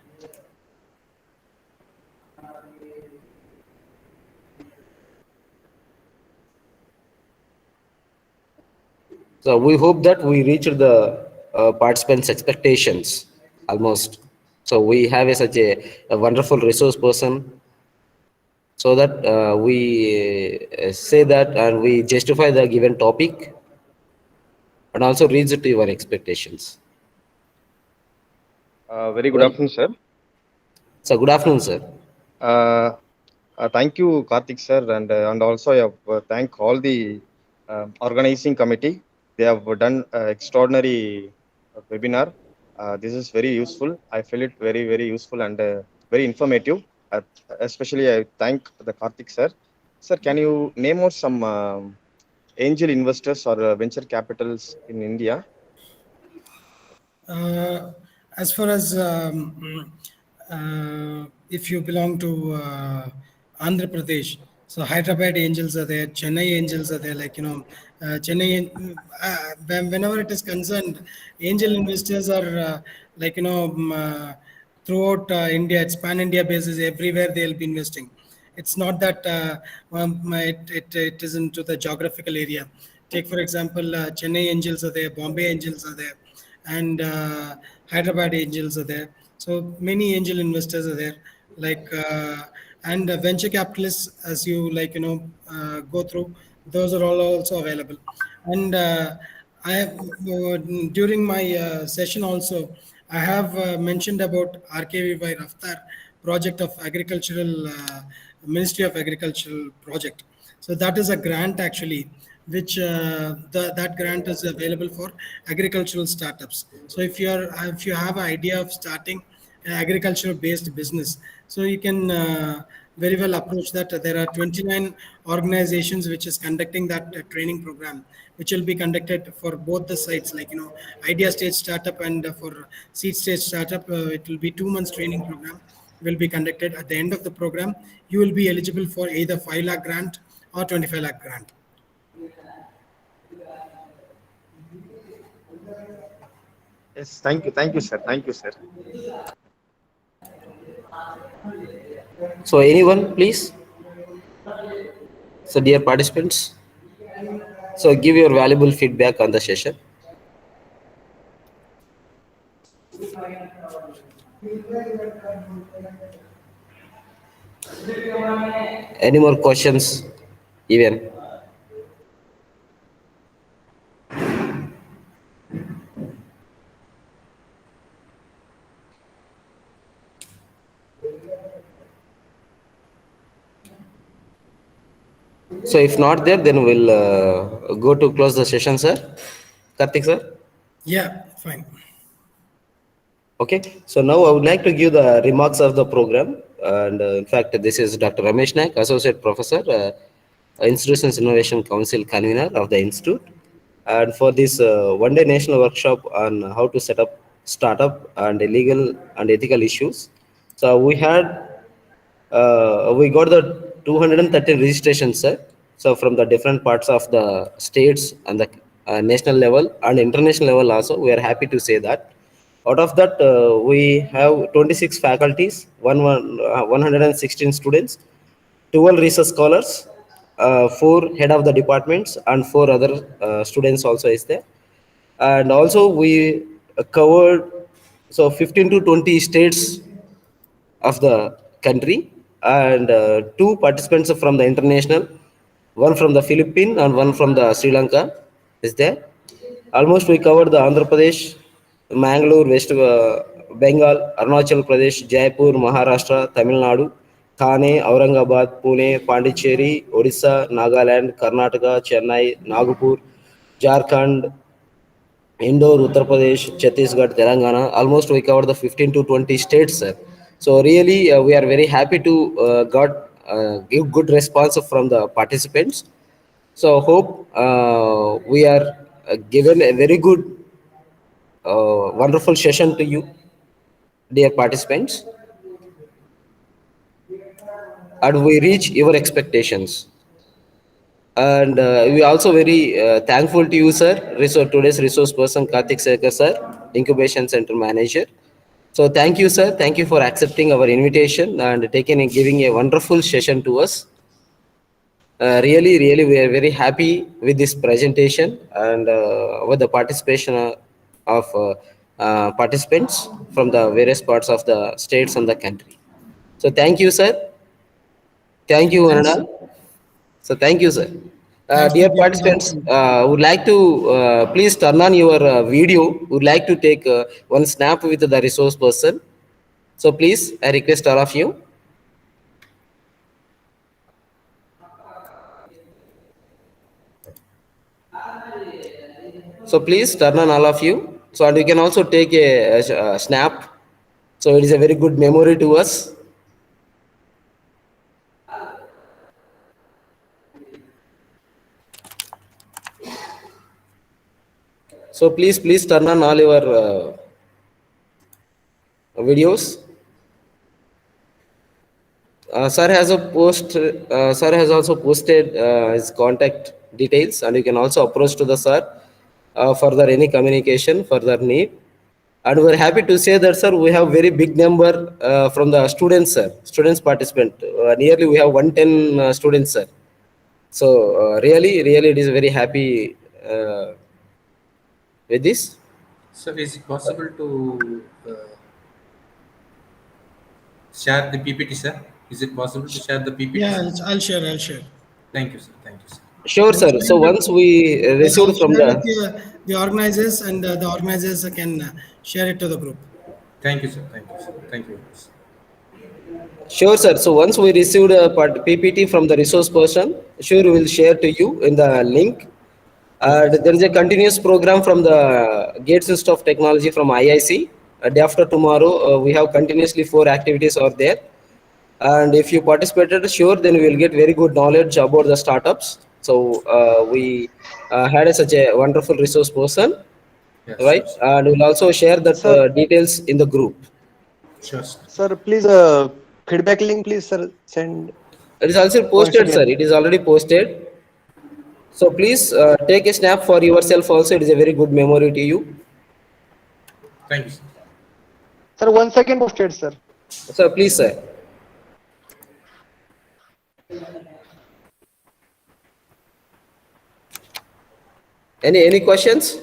So we hope that we reached the participants' expectations almost. So we have such a wonderful resource person, so that we say that and we justify the given topic and also reach it to your expectations. Very good Well, afternoon, sir. so good afternoon, sir. Uh, Thank you, Karthik sir, and also I have thank all the organizing committee. They have done extraordinary webinar. This is very useful. I feel it very useful and very informative. Uh, Especially, I thank the Karthik sir. Sir, can you name out some angel investors or venture capitals in India? As far as if you belong to Andhra Pradesh, so Hyderabad Angels are there, Chennai Angels are there. Like Chennai, whenever it is concerned, angel investors are throughout India. It's pan India basis. Everywhere they'll be investing. It's not that it is into the geographical area. Take for example, Chennai Angels are there, Bombay Angels are there, and Hyderabad Angels are there. So many angel investors are there, and venture capitalists, as you go through, those are all also available. And I have during my session also, I have mentioned about RKVY Raftar project of agricultural Ministry of Agricultural project. So that is a grant actually, which that grant is available for agricultural startups. So if you have an idea of starting an agricultural based business, so you can very well approach that. There are 29 organizations which is conducting that training program, which will be conducted for both the sites, idea stage startup and for seed stage startup. It will be 2 months training program will be conducted. At the end of the program, you will be eligible for either 5 lakh grant or 25 lakh grant. Yes, thank you, sir. So anyone, please. So dear participants, so give your valuable feedback on the session. Any more questions? Even. So if not there, then we'll go to close the session, sir. Karthik, sir. Yeah, fine. Okay, so now I would like to give the remarks of the program. And in fact, this is Dr. Ramesh Naik, Associate Professor, Institutions Innovation Council Convener of the Institute. And for this one-day national workshop on how to set up startup and legal and ethical issues. So we got the 213 registrations, sir. So from the different parts of the states and the national level and international level also, we are happy to say that. Out of that, we have 26 faculties, 116 students, 12 research scholars, 4 head of the departments, and 4 other students also is there. And also we covered 15 to 20 states of the country, and 2 participants from the international, one from the Philippines and one from the Sri Lanka is there. Almost we covered the Andhra Pradesh, Mangalore, West Bengal, Arunachal Pradesh, Jaipur, Maharashtra, Tamil Nadu, Thane, Aurangabad, Pune, Pondicherry, Odisha, Nagaland, Karnataka, Chennai, Nagpur, Jharkhand, Indore, Uttar Pradesh, Chhattisgarh, Telangana. Almost we covered the 15 to 20 states, sir. So really, we are very happy to give good response from the participants. So hope we are given a very good, wonderful session to you, dear participants, and we reach your expectations. And we also very thankful to you, sir, today's resource person, Karthik Sekar, sir, Incubation Center Manager. So thank you, sir. Thank you for accepting our invitation and giving a wonderful session to us. Really, we are very happy with this presentation and with the participation of participants from the various parts of the states and the country. So thank you, sir. Thank you, Thanks. Anand. So thank you, sir. Thanks for Dear giving the participants, opportunity. would like to please turn on your video. Would like to take one snap with the resource person. So please, I request all of you. So please turn on all of you. So and you can also take a snap. So it is a very good memory to us. So please turn on all your videos. Sir has also posted his contact details, and you can also approach to the sir further any communication, further need. And we're happy to say that, sir, we have very big number from the students, sir, students participant. Nearly we have 110 students, sir. So really, it is very happy with this. Sir, is it possible to share the PPT, sir? Is it possible to share the PPT? Yeah, sir? I'll share. I'll share. Thank you, sir. Thank you, sir. Sure, sir. So once we I'll received from share the with the organizers, and the organizers can share it to the group. Thank you, sir. Thank you, sir. Thank you very much. Sure, sir. So once we received a PPT from the resource person, sure we will share to you in the link. There is a continuous program from the Gates Institute of Technology from IIC. Day after tomorrow, we have continuously 4 activities are there. And if you participated, sure, then we will get very good knowledge about the startups. So we had such a wonderful resource person, Yes, right? sure, sir. And we'll also share the Sir. details in the group. Sure, sir. Sir, please, feedback link, please, sir, send. It is also Once posted, sir. again. It is already posted. So please take a snap for yourself also. It is a very good memory to you. Thank you, sir. Sir, 1 second posted, sir. So please, sir. Any questions?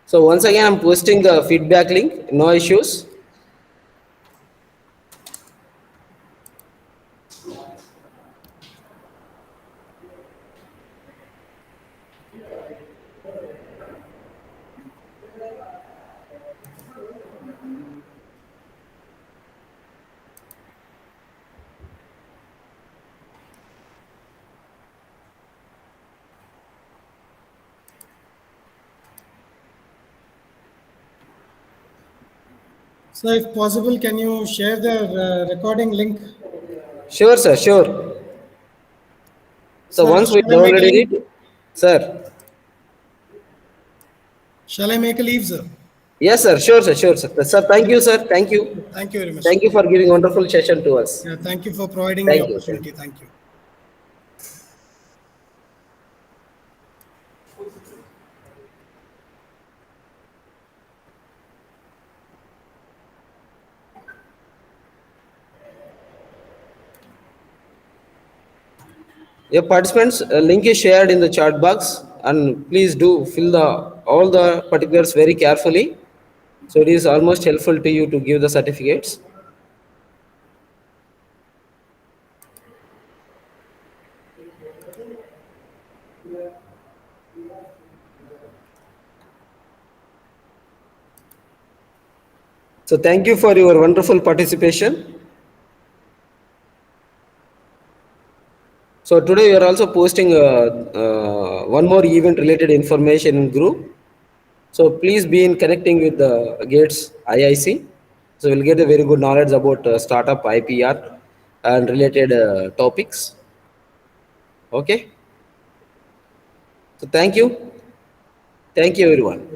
So once again, I'm posting the feedback link. No issues. So, if possible, can you share the recording link? Sure, sir. Sure. So Sir, once we shall I make a downloaded leave? it, sir. Shall I make a leave, sir? Yes, sir. Sure, sir. Sure, sir. Sir, thank you, sir. Thank you. Thank you very much. Thank you for giving wonderful session to us. Yeah, thank you for providing Thank the you. opportunity. Thank you. Your participants link is shared in the chat box, and please do fill the all the particulars very carefully. So it is almost helpful to you to give the certificates. So thank you for your wonderful participation. So today we are also posting one more event related information in group. So please be in connecting with the Gates IIC. So we'll get a very good knowledge about startup IPR and related topics. Okay. So thank you. Thank you everyone.